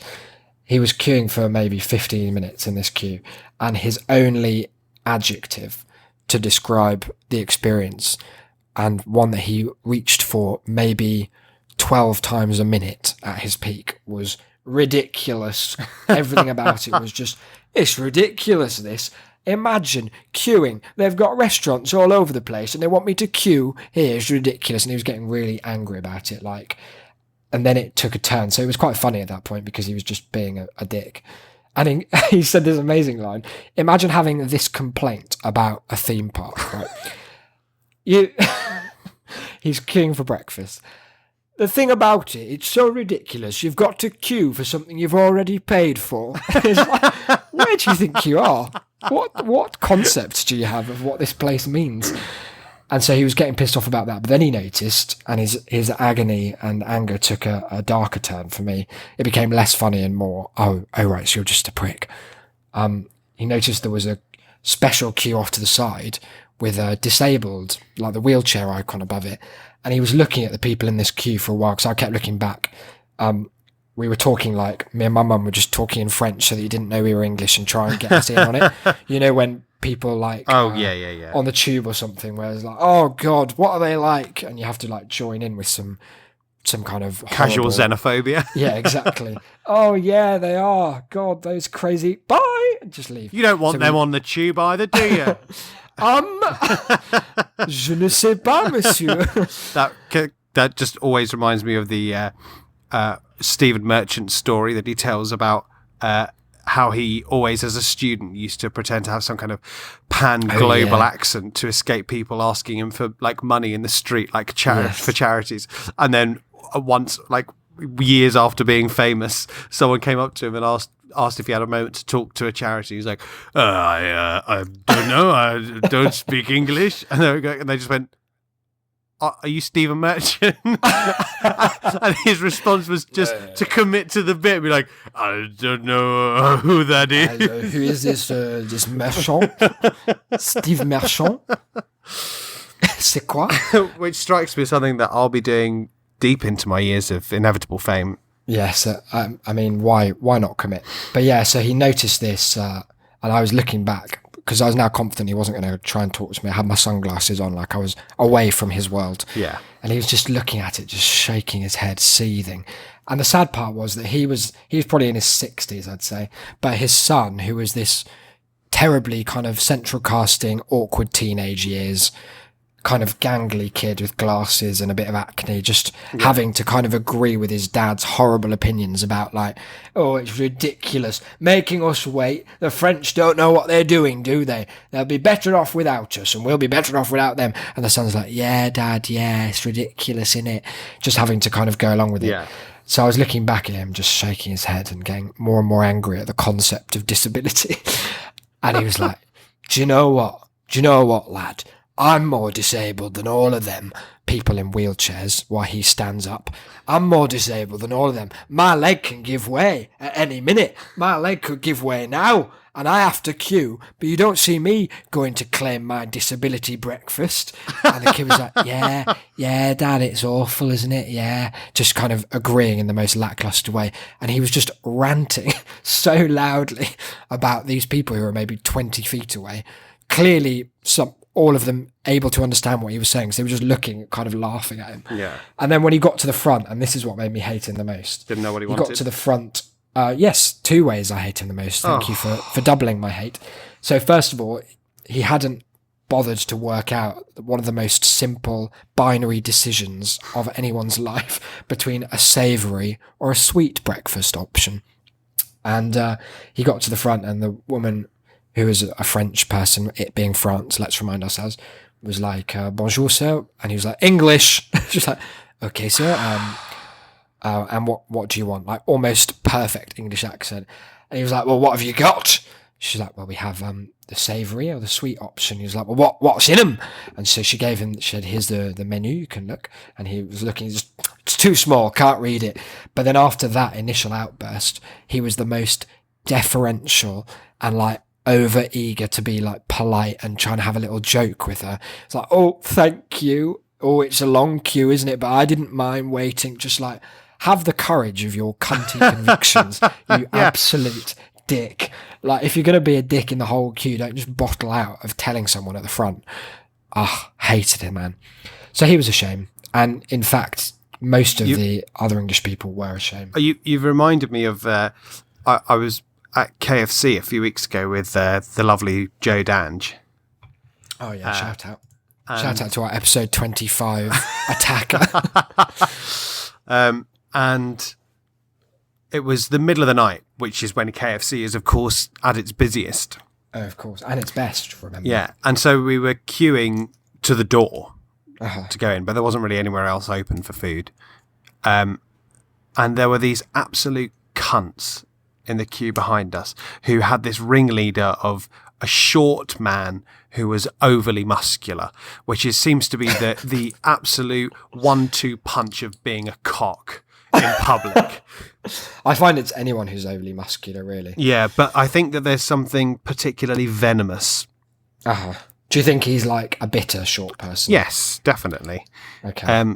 He was queuing for maybe 15 minutes in this queue, and his only adjective to describe the experience, and one that he reached for maybe 12 times a minute at his peak, was ridiculous. Everything about it was just, it's ridiculous, this. Imagine queuing. They've got restaurants all over the place and they want me to queue here. It's ridiculous. And he was getting really angry about it. Like, and then it took a turn. So it was quite funny at that point because he was just being a dick. And he said this amazing line. Imagine having this complaint about a theme park, right? He's queuing for breakfast. The thing about it, it's so ridiculous. You've got to queue for something you've already paid for. It's like, where do you think you are? What concept do you have of what this place means? And so he was getting pissed off about that. But then he noticed, and his agony and anger took a darker turn for me. It became less funny and more, oh right, so you're just a prick. He noticed there was a special queue off to the side with a disabled, like the wheelchair icon above it. And he was looking at the people in this queue for a while, because I kept looking back. We were talking like, me and my mum were just talking in French so that he didn't know we were English and try and get us in on it. You know, when people like on the tube or something, where it's like, oh God, what are they like? And you have to like join in with some kind of casual horrible... xenophobia. Yeah, exactly. Oh yeah, they are. God, those crazy. Bye. And just leave. You don't want them on the tube either, do you? Je ne sais pas, monsieur. That just always reminds me of the Stephen Merchant story that he tells about how he always, as a student, used to pretend to have some kind of pan-global accent to escape people asking him for like money in the street, like for charities. And then once, like years after being famous, someone came up to him and asked if he had a moment to talk to a charity. He's like, I don't know, I don't speak English. And they just went, are you Stephen Merchant? And his response was just to commit to the bit, be like, I don't know who that is. Who is this Merchant? Steve Merchant? C'est quoi? Which strikes me as something that I'll be doing deep into my years of inevitable fame. Yes, I mean, why not commit? But yeah, so he noticed this, and I was looking back, because I was now confident he wasn't going to try and talk to me. I had my sunglasses on, like I was away from his world. Yeah. And he was just looking at it, just shaking his head, seething. And the sad part was that he was probably in his 60s, I'd say. But his son, who was this terribly kind of central casting, awkward teenage years, kind of gangly kid with glasses and a bit of acne, just having to kind of agree with his dad's horrible opinions about like, oh, it's ridiculous, making us wait. The French don't know what they're doing, do they? They'll be better off without us and we'll be better off without them. And the son's like, yeah, Dad, yeah, it's ridiculous, innit? Just having to kind of go along with it. Yeah. So I was looking back at him, just shaking his head and getting more and more angry at the concept of disability. And he was like, do you know what, lad? I'm more disabled than all of them people in wheelchairs while he stands up. I'm more disabled than all of them. My leg can give way at any minute. My leg could give way now, and I have to queue, but you don't see me going to claim my disability breakfast. And the kid was like, yeah, Dad, it's awful, isn't it? Yeah. Just kind of agreeing in the most lackluster way. And he was just ranting so loudly about these people who were maybe 20 feet away. Clearly, all of them able to understand what he was saying, so they were just looking, kind of laughing at him. Yeah. And then when he got to the front, and this is what made me hate him the most. Didn't know what he wanted. He got to the front. Yes, 2 ways I hate him the most. Thank you for doubling my hate. So first of all, he hadn't bothered to work out one of the most simple binary decisions of anyone's life between a savoury or a sweet breakfast option. And he got to the front, and the woman, who is a French person, it being France, let's remind ourselves, was like, bonjour, sir. And he was like, English. Just like, okay, sir. And what do you want? Like, almost perfect English accent. And he was like, well, what have you got? She's like, well, we have the savoury or the sweet option. He was like, well, what's in them? And so she gave him, she said, here's the menu, you can look. And he was looking, just, it's too small, can't read it. But then after that initial outburst, he was the most deferential and like over eager to be like polite and trying to have a little joke with her. It's like, oh, thank you. Oh, it's a long queue, isn't it? But I didn't mind waiting. Just like, have the courage of your cunty convictions, you absolute dick. Like, if you're going to be a dick in the whole queue, don't just bottle out of telling someone at the front. Hated him, man. So he was a shame. And in fact, most of the other English people were a shame. You've reminded me of, I was at KFC a few weeks ago with the lovely Joe Dange. Oh yeah, shout out. Shout out to our episode 25 attacker. And it was the middle of the night, which is when KFC is, of course, at its busiest. Oh, of course. And its best, remember. Yeah. And so we were queuing to the door to go in, but there wasn't really anywhere else open for food. And there were these absolute cunts in the queue behind us who had this ringleader of a short man who was overly muscular, which seems to be the absolute 1-2 punch of being a cock in public. I find it's anyone who's overly muscular, really. Yeah, but I think that there's something particularly venomous. Do you think he's like a bitter short person? Yes, definitely. Okay.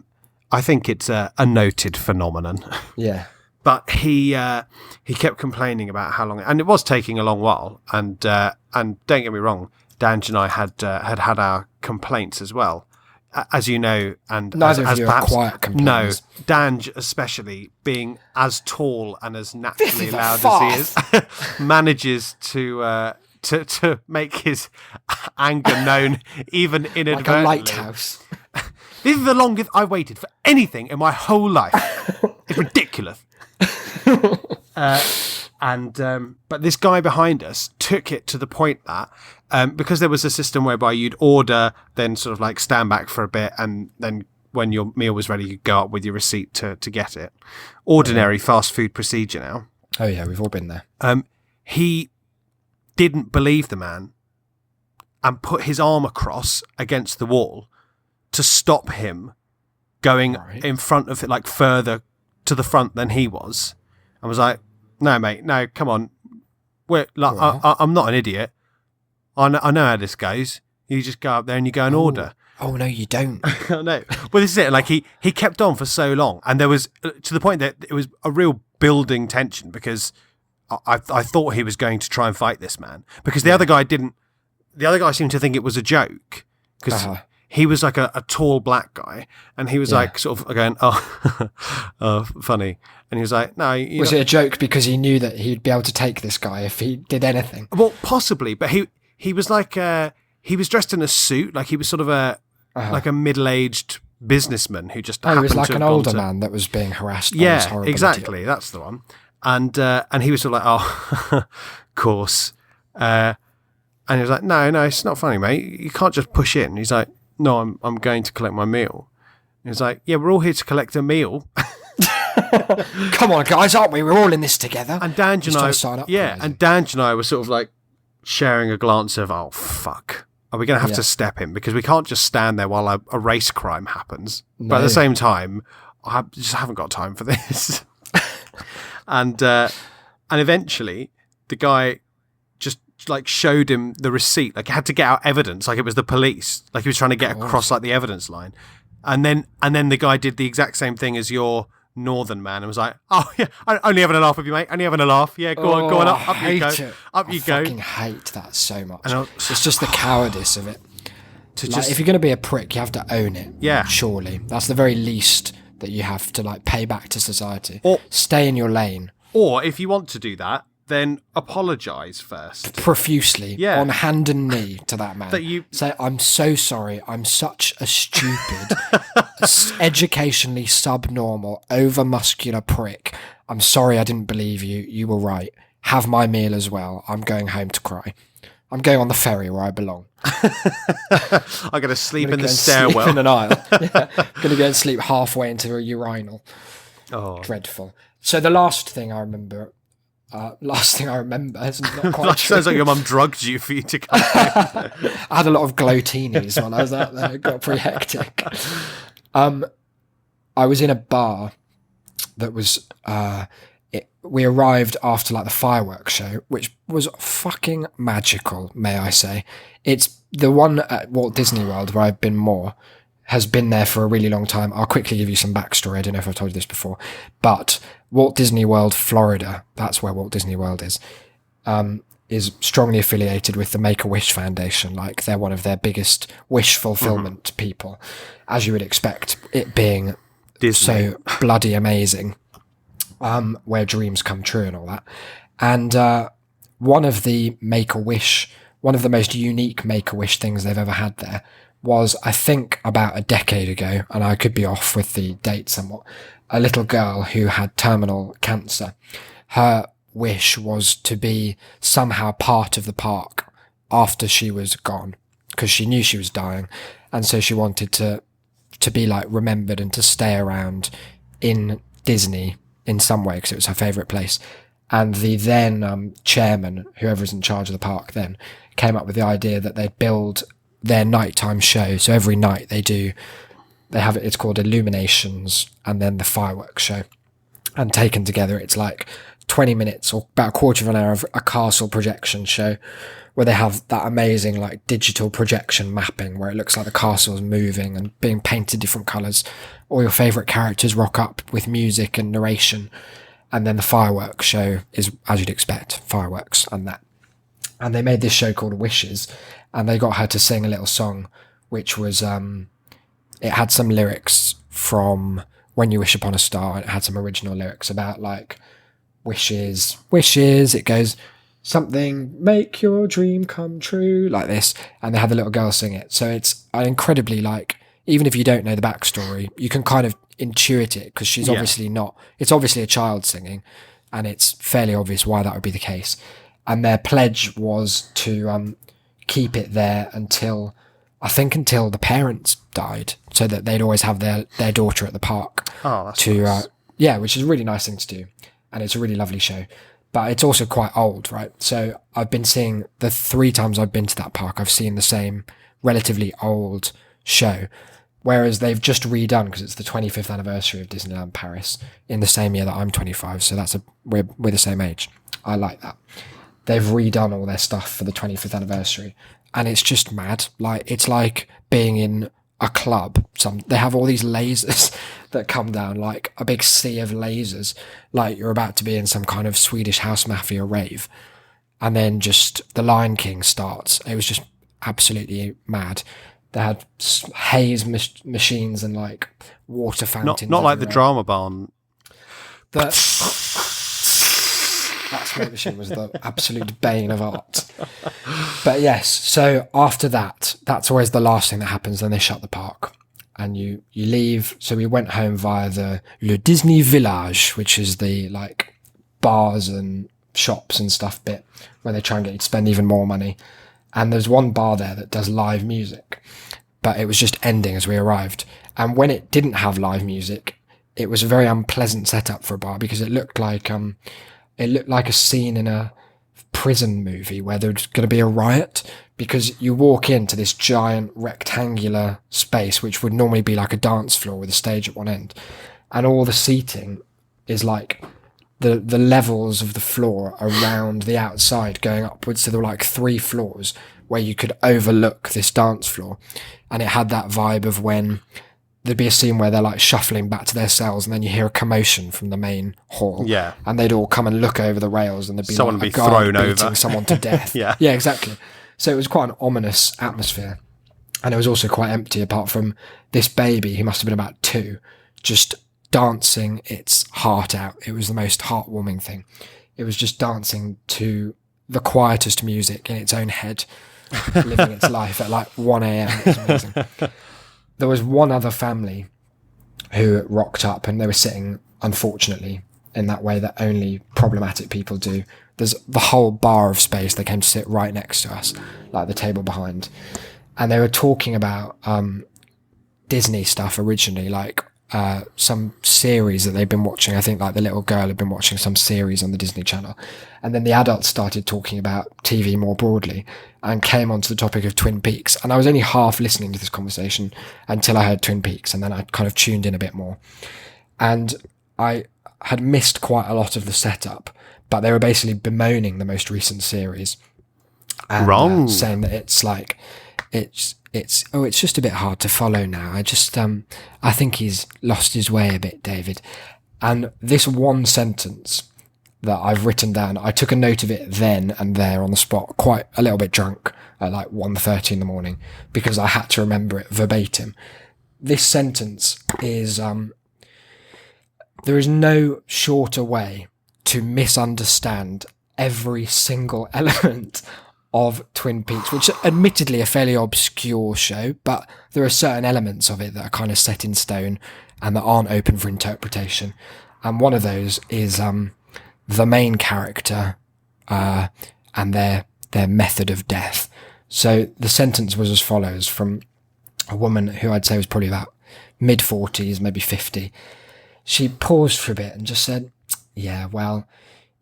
I think it's a noted phenomenon. Yeah. But he kept complaining about how long, and it was taking a long while. And don't get me wrong, Dange and I had our complaints as well, as you know, and neither as of you perhaps, are quiet complainers. No, Dange especially, being as tall and as naturally loud as he is, manages to make his anger known even inadvertently. Like a lighthouse. This is the longest I waited for anything in my whole life. It's ridiculous. But this guy behind us took it to the point that because there was a system whereby you'd order, then sort of like stand back for a bit, and then when your meal was ready, you'd go up with your receipt to get it. Ordinary fast food procedure now. Oh yeah, we've all been there. He didn't believe the man and put his arm across against the wall to stop him going in front of it, like further to the front than he was. I was like, no, mate, no, come on. I'm not an idiot. I know how this goes. You just go up there and you go and order. Oh, no, you don't. No. Well, this is it. Like, he kept on for so long. And there was, to the point that it was a real building tension, because I thought he was going to try and fight this man. Because the other guy seemed to think it was a joke. Because he was like a tall black guy. And he was like sort of going, oh, funny. And he was like, no. Was it a joke because he knew that he'd be able to take this guy if he did anything? Well, possibly. But he was like, he was dressed in a suit. Like, he was sort of like a middle-aged businessman who just Oh, he happened was like to an have gone older to- man that was being harassed by this Yeah, horrible exactly. idiot. That's the one. And he was sort of like, oh, of course. And he was like, no, it's not funny, mate. You can't just push in. He's like, no, I'm going to collect my meal. He was like, yeah, we're all here to collect a meal. Come on, guys, aren't we? We're all in this together. And Dan He's and trying I, to sign up yeah, for and it. Dan and I were sort of like sharing a glance of, oh, fuck. Are we going to have Yeah. to step in? Because we can't just stand there while a race crime happens. But at No. the same time, I just haven't got time for this. and eventually, the guy just like showed him the receipt. Like he had to get out evidence, like it was the police. Like he was trying to get across like the evidence line. And then the guy did the exact same thing as your northern man and was like, oh yeah, only having a laugh with you, mate. Only having a laugh. Yeah, go on, up you hate go. it. Up you I go. fucking hate that so much. And It's just the cowardice of it. To Like, just if you're going to be a prick, you have to own it. Yeah. Surely. That's the very least that you have to like pay back to society. Or- Stay in your lane or if you want to do that, then apologise first. profusely, Yeah. on hand and knee to that man. That you- Say, I'm so sorry. I'm such a stupid, educationally subnormal, overmuscular prick. I'm sorry I didn't believe you. You were right. Have my meal as well. I'm going home to cry. I'm going on the ferry where I belong. I'm going to sleep in Gonna the go and stairwell. Sleep in an aisle. Yeah. Gonna go and sleep halfway into a urinal. Oh. Dreadful. So the last thing I remember is not quite That true. sounds like your mum drugged you for you to come. I had a lot of glotinis when I was out there. It got pretty hectic. I was in a bar that was. We arrived after like the fireworks show, which was fucking magical, may I say. It's the one at Walt Disney World where I've been more. Has been there for a really long time. I'll quickly give you some backstory. I don't know if I've told you this before, but Walt Disney World, Florida, that's where Walt Disney World is strongly affiliated with the Make-A-Wish Foundation. Like they're one of their biggest wish fulfillment people, as you would expect, it being Disney. so bloody amazing, where dreams come true and all that. And one of the most unique Make-A-Wish things they've ever had there was, I think, about a decade ago, and I could be off with the date somewhat, a little girl who had terminal cancer. Her wish was to be somehow part of the park after she was gone, because she knew she was dying, and so she wanted to be like remembered and to stay around in Disney in some way, because it was her favourite place. And the then chairman, whoever was in charge of the park then, came up with the idea that they'd build their nighttime show. So every night they have it, it's called Illuminations, and then the fireworks show. And taken together, it's like 20 minutes or about a quarter of an hour of a castle projection show where they have that amazing like digital projection mapping where it looks like the castle's moving and being painted different colours. All your favourite characters rock up with music and narration. And then the fireworks show is, as you'd expect, fireworks and that. And they made this show called Wishes, and they got her to sing a little song, which was, it had some lyrics from When You Wish Upon a Star, and it had some original lyrics about like wishes. It goes something, make your dream come true, like this. And they had the little girl sing it. So it's an incredibly like, even if you don't know the backstory, you can kind of intuit it, because she's obviously not, it's obviously a child singing, and it's fairly obvious why that would be the case. And their pledge was to keep it there until the parents died, so that they'd always have their daughter at the park. Oh, that's nice. Which is a really nice thing to do, and it's a really lovely show. But it's also quite old, right? So I've been seeing, the 3 times I've been to that park, I've seen the same relatively old show, whereas they've just redone, because it's the 25th anniversary of Disneyland Paris in the same year that I'm 25, so we're the same age. I like that. They've redone all their stuff for the 25th anniversary, and it's just mad. Like, it's like being in a club. They have all these lasers that come down, like a big sea of lasers, like you're about to be in some kind of Swedish house mafia rave. And then just the Lion King starts. It was just absolutely mad. They had haze machines and like water fountains. Not like the everywhere. drama barn. That smoke machine was the absolute bane of art. But yes, so after that, that's always the last thing that happens. Then they shut the park and you leave. So we went home via the Le Disney Village, which is the like bars and shops and stuff bit where they try and get you to spend even more money. And there's one bar there that does live music, but it was just ending as we arrived. And when it didn't have live music, it was a very unpleasant setup for a bar because it looked like a scene in a prison movie where there's going to be a riot, because you walk into this giant rectangular space which would normally be like a dance floor with a stage at one end, and all the seating is like the levels of the floor around the outside going upwards, so there were like 3 floors where you could overlook this dance floor. And it had that vibe of when there'd be a scene where they're like shuffling back to their cells and then you hear a commotion from the main hall. Yeah. And they'd all come and look over the rails and there'd be someone like be a guard thrown beating over. someone to death. Yeah. Yeah, exactly. So it was quite an ominous atmosphere. And it was also quite empty apart from this baby, he must have been about 2, just dancing its heart out. It was the most heartwarming thing. It was just dancing to the quietest music in its own head, living its life at like 1 a.m. It was amazing. There was one other family who rocked up and they were sitting, unfortunately, in that way that only problematic people do. There's the whole bar of space. They came to sit right next to us, like the table behind. And they were talking about Disney stuff originally, like some series that they've been watching. I think like the little girl had been watching some series on the Disney Channel. And then the adults started talking about TV more broadly and came onto the topic of Twin Peaks. And I was only half listening to this conversation until I heard Twin Peaks, and then I kind of tuned in a bit more. And I had missed quite a lot of the setup, but they were basically bemoaning the most recent series. And, Wrong. Saying that it's like, it's just a bit hard to follow now. I think he's lost his way a bit, David. And this one sentence that I've written down, I took a note of it then and there on the spot, quite a little bit drunk at like 1:30 in the morning, because I had to remember it verbatim. This sentence is, there is no shorter way to misunderstand every single element of Twin Peaks, which is admittedly a fairly obscure show, but there are certain elements of it that are kind of set in stone and that aren't open for interpretation. And one of those is the main character and their method of death. So the sentence was as follows from a woman who I'd say was probably about mid-40s, maybe 50. She paused for a bit and just said, "Yeah, well,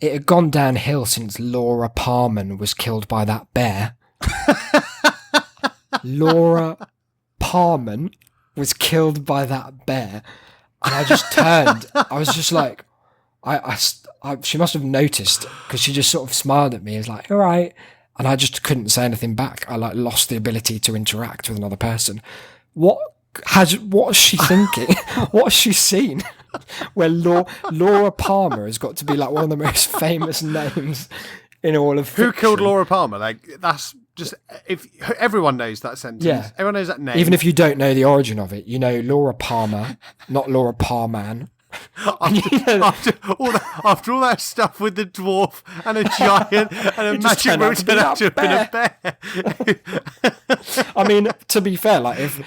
it had gone downhill since Laura Palmer was killed by that bear." Laura Palmer was killed by that bear. And I just turned. I was just like, she must have noticed, because she just sort of smiled at me. It was like, all right. And I just couldn't say anything back. I like lost the ability to interact with another person. What is she thinking? What has she seen? Where Laura Palmer has got to be like one of the most famous names in all of fiction. Who killed Laura Palmer? Like, that's just, if everyone knows that sentence. Yeah. Everyone knows that name. Even if you don't know the origin of it, you know Laura Palmer, not Laura Parman. After all that stuff with the dwarf and a giant and a magic turned out root to be and a bear. I mean, to be fair, like if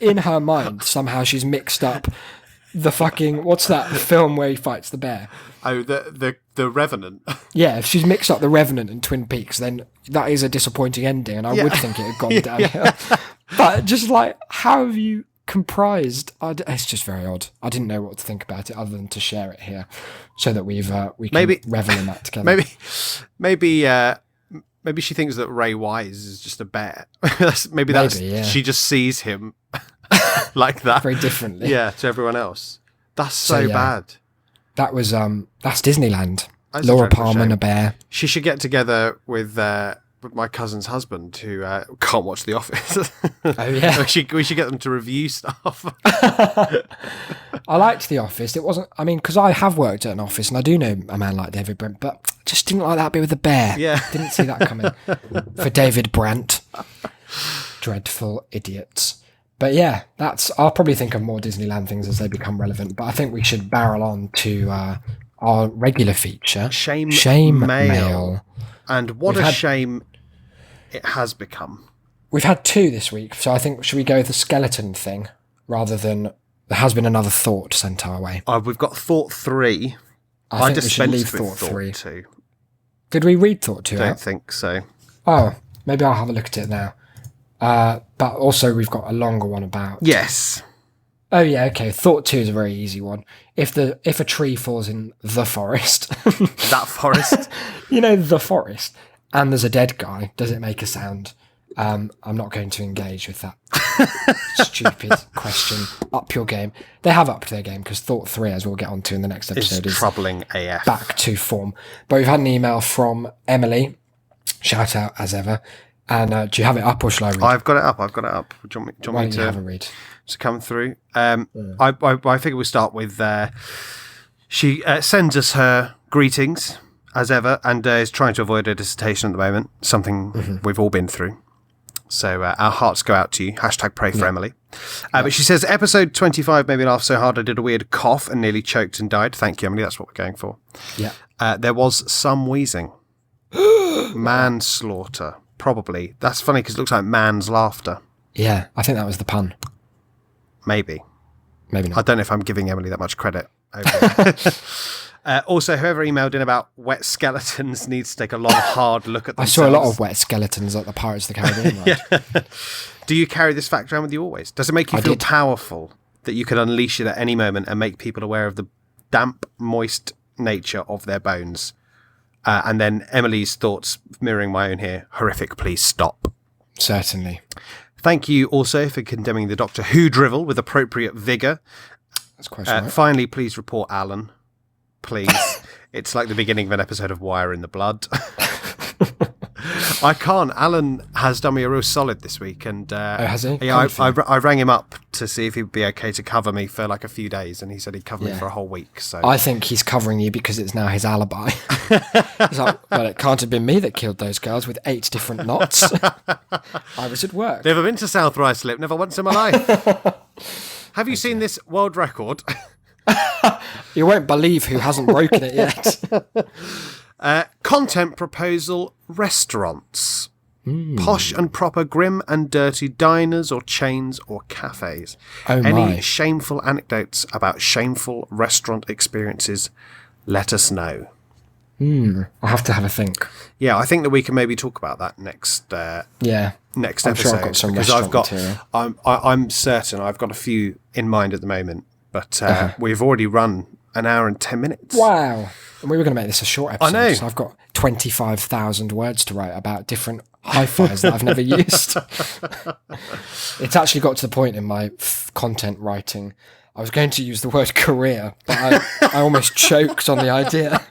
in her mind somehow she's mixed up the fucking, what's that film where he fights the bear? Oh, the Revenant. Yeah, if she's mixed up the Revenant and Twin Peaks, then that is a disappointing ending, and I would think it had gone downhill. But just like, how have you comprised? It's just very odd. I didn't know what to think about it other than to share it here, so that we can revel in that together. Maybe she thinks that Ray Wise is just a bear. Yeah. She just sees him like that very differently. Yeah, to everyone else. That's so bad. That was that's Disneyland. That's Laura a dreadful Palmer and shame. a bear. She should get together with my cousin's husband, who can't watch The Office. Oh yeah. we should get them to review stuff. I liked The Office. It wasn't, I mean, because I have worked at an office and I do know a man like David Brent, but I just didn't like that bit with the bear. Yeah. Didn't see that coming. For David Brandt. Dreadful idiots. But yeah, I'll probably think of more Disneyland things as they become relevant, but I think we should barrel on to our regular feature, Shame Mail. And what shame it has become. We've had 2 this week, so I think, should we go with the skeleton thing rather than there has been another thought sent our way? We've got thought 3. I think we should leave thought 3. 2. Did we read thought 2 Don't think so. Oh, maybe I'll have a look at it now. But also we've got a longer one about... Yes. Oh yeah, okay. Thought 2 is a very easy one. If a tree falls in the forest... That forest? The forest, and there's a dead guy, does it make a sound? I'm not going to engage with that stupid question. Up your game. They have upped their game, because thought 3, as we'll get on to in the next episode, is troubling AF. Back to form. But we've had an email from Emily. Shout out as ever. And do you have it up, or shall I read? I've got it up. Do you want Why me don't you have a read? To come through? I figure we'll start with... she sends us her greetings, as ever, and is trying to avoid a dissertation at the moment, something we've all been through. So our hearts go out to you. # pray for Emily. But she says, episode 25 made me laugh so hard I did a weird cough and nearly choked and died. Thank you, Emily. That's what we're going for. Yeah. There was some wheezing. Manslaughter. Probably. That's funny because it looks like man's laughter. Yeah, I think that was the pun. Maybe not. I don't know if I'm giving Emily that much credit. Also, whoever emailed in about wet skeletons needs to take a long, hard look at themselves. I saw a lot of wet skeletons at the Pirates of the Caribbean ride. Do you carry this fact around with you always? Does it make you feel powerful that you can unleash it at any moment and make people aware of the damp, moist nature of their bones? And then Emily's thoughts, mirroring my own here, horrific, please stop. Certainly. Thank you also for condemning the Doctor Who drivel with appropriate vigour. That's quite right. Finally, please report Alan. Please. It's like the beginning of an episode of Wire in the Blood. I can't. Alan has done me a real solid this week. And, has he? Yeah, I rang him up to see if he'd be okay to cover me for like a few days. And he said he'd cover me for a whole week. So I think he's covering you because it's now his alibi. He's like, well, it can't have been me that killed those girls with 8 different knots. I was at work. Never been to South Ruislip. Never once in my life. Have you seen this world record? You won't believe who hasn't broken it yet. Content proposal: restaurants. Posh and proper, grim and dirty diners or chains or cafes. Any shameful anecdotes about shameful restaurant experiences, let us know. I'll have to have a think. Yeah, I think that we can maybe talk about that next next I'm episode. sure I've got some restaurant material. I'm certain I've got a few in mind at the moment, but we've already run an hour and 10 minutes. Wow. And we were going to make this a short episode. I know. So I've got 25,000 words to write about different hi-fis that I've never used. It's actually got to the point in my content writing, I was going to use the word career, but I almost choked on the idea.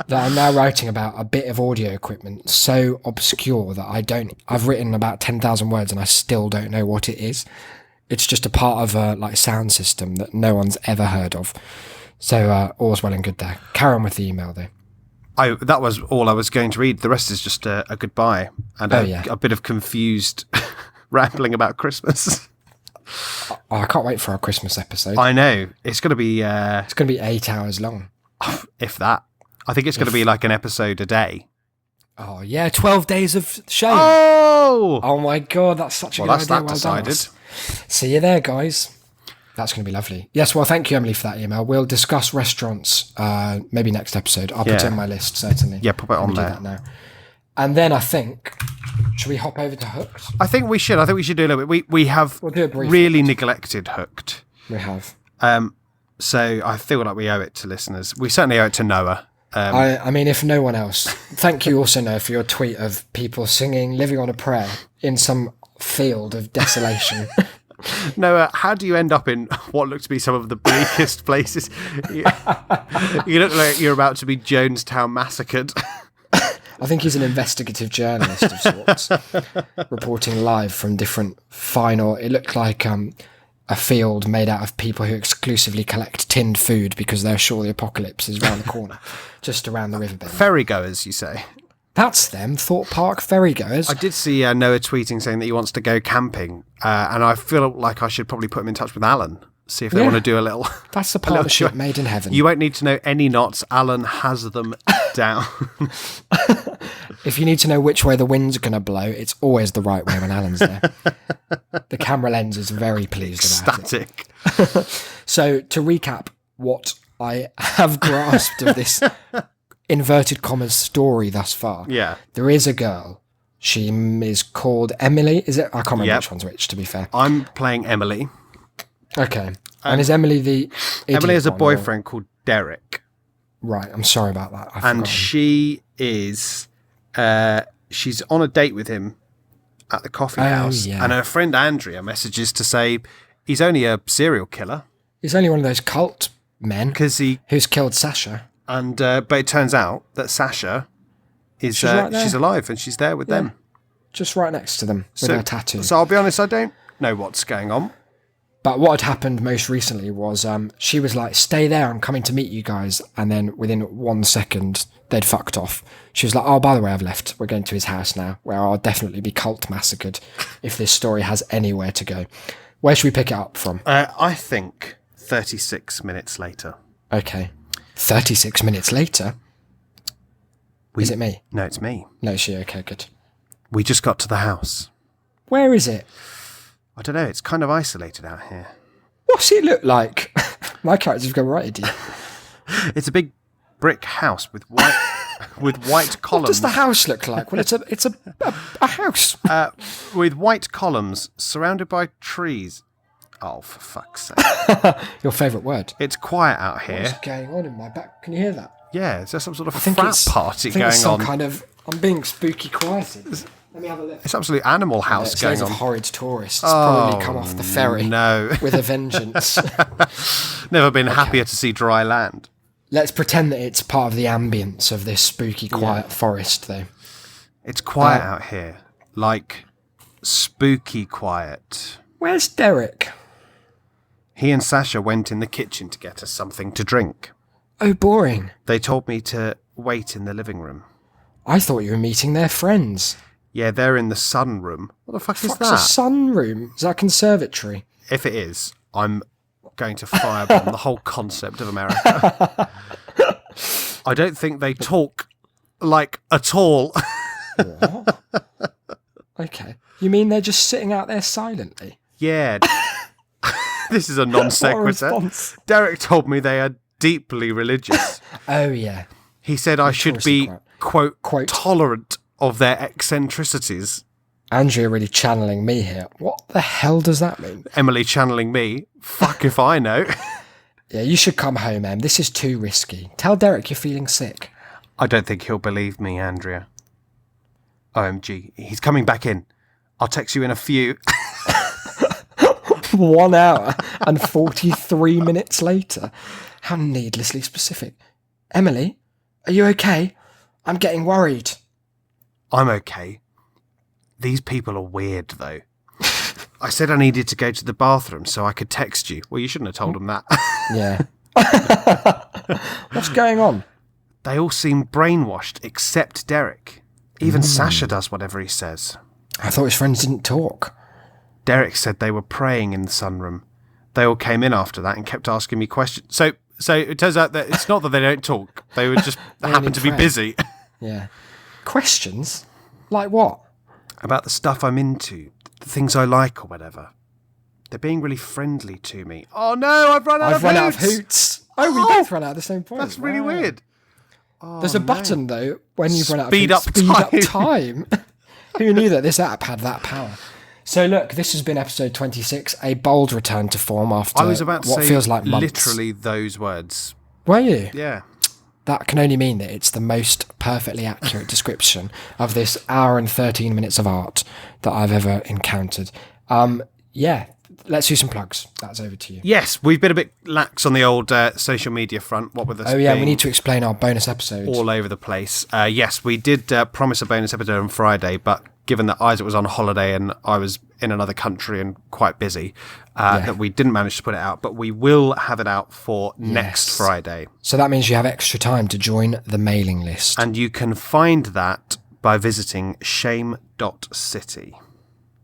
That I'm now writing about a bit of audio equipment so obscure that I've written about 10,000 words and I still don't know what it is. It's just a part of a sound system that no one's ever heard of. So all's well and good there. Carry on with the email though. That was all I was going to read. The rest is just a goodbye and a bit of confused rambling about Christmas. I can't wait for our Christmas episode. I know. It's going to be... it's going to be 8 hours long. If that. I think it's going to be like an episode a day. Oh, yeah. 12 days of shame. Oh my God. That's such a good idea. That's decided. See you there, guys. That's going to be lovely. Yes, well, thank you, Emily, for that email. We'll discuss restaurants maybe next episode. I'll put it on my list, certainly. Yeah, put it on there. Do that now. And then I think... Should we hop over to Hooked? I think we should. Do a little bit. We have really neglected Hooked. We have. So I feel like we owe it to listeners. We certainly owe it to Noah. I mean, if no one else. Thank you also, Noah, for your tweet of people singing Living on a Prayer in some field of desolation. Noah, how do you end up in what look to be some of the bleakest places? You look like you're about to be Jonestown massacred. I think he's an investigative journalist of sorts, reporting live from different it looked like a field made out of people who exclusively collect tinned food because they're sure the apocalypse is round the corner, just around the riverbed. Ferrygoers, you say? That's them, Thorpe Park ferrygoers. I did see Noah tweeting saying that he wants to go camping, and I feel like I should probably put him in touch with Alan. See if they want to do a little. That's the partnership made in heaven. You won't need to know any knots. Alan has them down. If you need to know which way the wind's going to blow, it's always the right way when Alan's there. The camera lens is very pleased about Static. it. So to recap what I have grasped of this inverted commas story thus far. Yeah. There is a girl. She is called Emily. Is it? I can't remember which one's which, to be fair. I'm playing Emily. Okay. And is Emily the Emily has a one, boyfriend called Derek. Right. I'm sorry about that. And she is... she's on a date with him at the coffee house. Yeah. And her friend Andrea messages to say he's only a serial killer. He's only one of those cult men who's killed Sasha. And but it turns out that Sasha is she's alive and she's there with them. Just right next to them with her tattoo. So I'll be honest, I don't know what's going on. But what had happened most recently was she was like, stay there, I'm coming to meet you guys. And then within 1 second, they'd fucked off. She was like, oh, by the way, I've left. We're going to his house now, where I'll definitely be cult massacred if this story has anywhere to go. Where should we pick it up from? I think 36 minutes later. Okay. 36 minutes later? Is it me? No, it's me. No, it's you. Okay, good. We just got to the house. Where is it? I don't know. It's kind of isolated out here. What's it look like? My character's gone right, idiot. It's a big brick house with white columns. What does the house look like? Well, it's a house. With white columns surrounded by trees. Oh, for fuck's sake. Your favourite word. It's quiet out here. What's going on in my back? Can you hear that? Yeah, is there some sort of frat party I think going it's some on? kind of... I'm being spooky quieted. Let me have a look. It's absolute Animal House It's going loads on. of horrid tourists probably come off the ferry with a vengeance. Never been happier to see dry land. Let's pretend that it's part of the ambience of this spooky, quiet forest, though. It's quiet out here. Like, spooky quiet. Where's Derek? He and Sasha went in the kitchen to get us something to drink. Oh, boring. They told me to wait in the living room. I thought you were meeting their friends. Yeah, they're in the sunroom. What the fuck is What's that? a sunroom? Is that a conservatory? If it is, I'm going to firebomb the whole concept of America. I don't think they talk like at all. What? Okay. You mean they're just sitting out there silently? Yeah. This is a non sequitur. Derek told me they are deeply religious. Oh, yeah. He said I should be, quote, tolerant of their eccentricities. Andrea really channeling me here. What the hell does that mean? Emily channeling me. Fuck if I know. Yeah, you should come home, Em. This is too risky. Tell Derek you're feeling sick. I don't think he'll believe me, Andrea. OMG. He's coming back in. I'll text you in a few. 1 hour and 43 minutes later. How needlessly specific. Emily, are you okay? I'm getting worried. I'm okay. These people are weird, though. I said I needed to go to the bathroom so I could text you. Well, you shouldn't have told them that. Yeah. What's going on? They all seem brainwashed, except Derek. Even Sasha does whatever he says. I thought his friends didn't talk. Derek said they were praying in the sunroom. They all came in after that and kept asking me questions. So it turns out that it's not that they don't talk. They would just happen to be busy. Yeah. Questions? Like what? About the stuff I'm into, the things I like or whatever. They're being really friendly to me. Oh no, I've run out of hoots. Oh, we both ran out at the same point. That's really weird. Oh, There's a button, though, when you've run out of Speed hoots. up Speed time. up time. Who knew that this app had that power? So look, this has been episode 26, a bold return to form after I was about to what say feels like months. literally those words. Were you? Yeah. That can only mean that it's the most perfectly accurate description of this hour and 13 minutes of art that I've ever encountered. Yeah, let's do some plugs. That's over to you. Yes, we've been a bit lax on the old social media front. What with us? Oh yeah, we being need to explain our bonus episodes. all over the place. Yes, we did promise a bonus episode on Friday, but given that Isaac was on holiday and I was in another country and quite busy, that we didn't manage to put it out. But we will have it out for next Friday. So that means you have extra time to join the mailing list. And you can find that by visiting shame.city.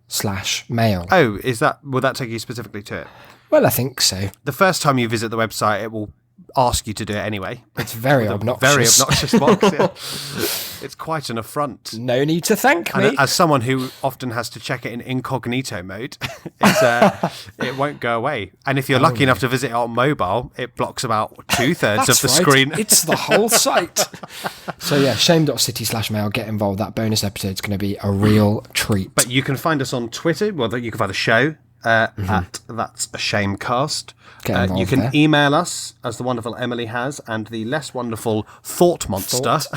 /mail. Oh, will that take you specifically to it? Well, I think so. The first time you visit the website, it will ask you to do it anyway. It's very obnoxious. Very obnoxious box. Yeah. It's quite an affront. No need to thank me. And as someone who often has to check it in incognito mode, it won't go away. And if you're lucky enough to visit it on mobile, it blocks about 2/3 of the screen. It's the whole site. So yeah, shame.city/mail. Get involved. That bonus episode's going to be a real treat. But you can find us on Twitter. Well, you can find the show at That's a Shamecast. You can there. email us, as the wonderful Emily has, and the less wonderful Thought Monster has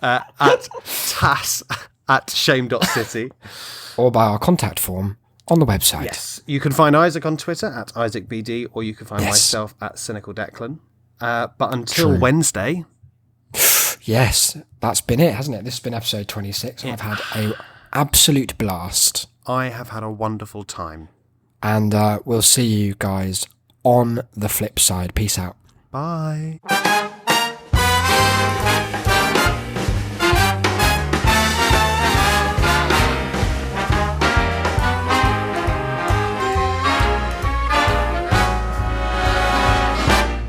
at tass@shame.city. Or by our contact form on the website. Yes. You can find Isaac on Twitter at IsaacBD, or you can find myself at Cynical Declan. But until Wednesday. Yes, that's been it, hasn't it? This has been episode 26. I've had an absolute blast. I have had a wonderful time. And we'll see you guys on the flip side. Peace out. Bye.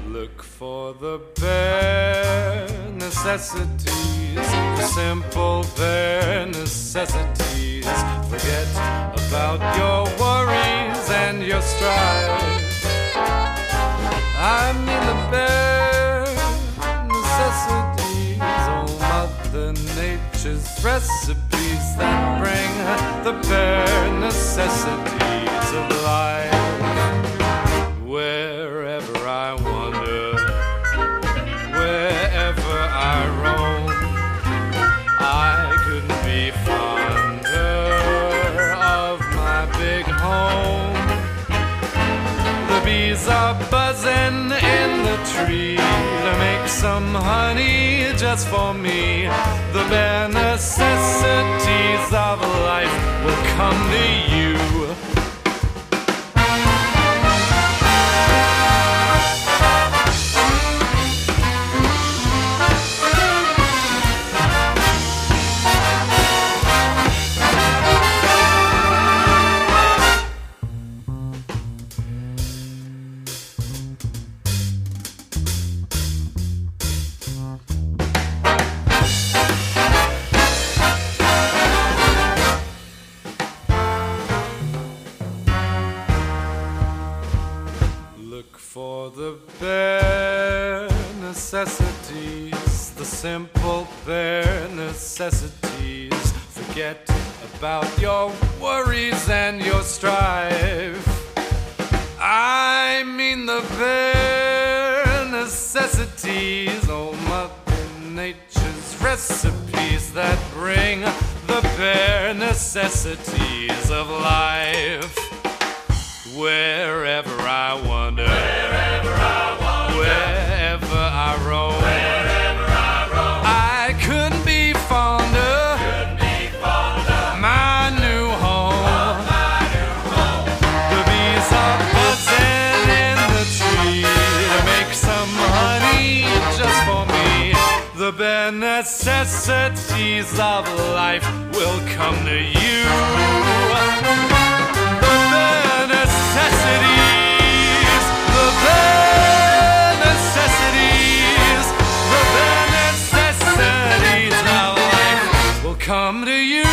Look for the bare necessities, the simple bare necessities. Forget about your worries and your strife. I mean the bare necessities, oh Mother Nature's recipes that bring the bare necessities of life. Wherever I wander, wherever I roam, I couldn't be fonder of my big home. The bees are buzzing in the tree to make some honey just for me. The bare necessities of life will come to you. For the bare necessities, the simple bare necessities. Forget about your worries and your strife. I mean the bare necessities, oh Mother Nature's recipes that bring the bare necessities of life. Wherever I wander, wherever I roam, I couldn't be fonder, my new home. The bees are buzzing in the tree to make some honey just for me. The bare necessities of life will come to you. Come to you.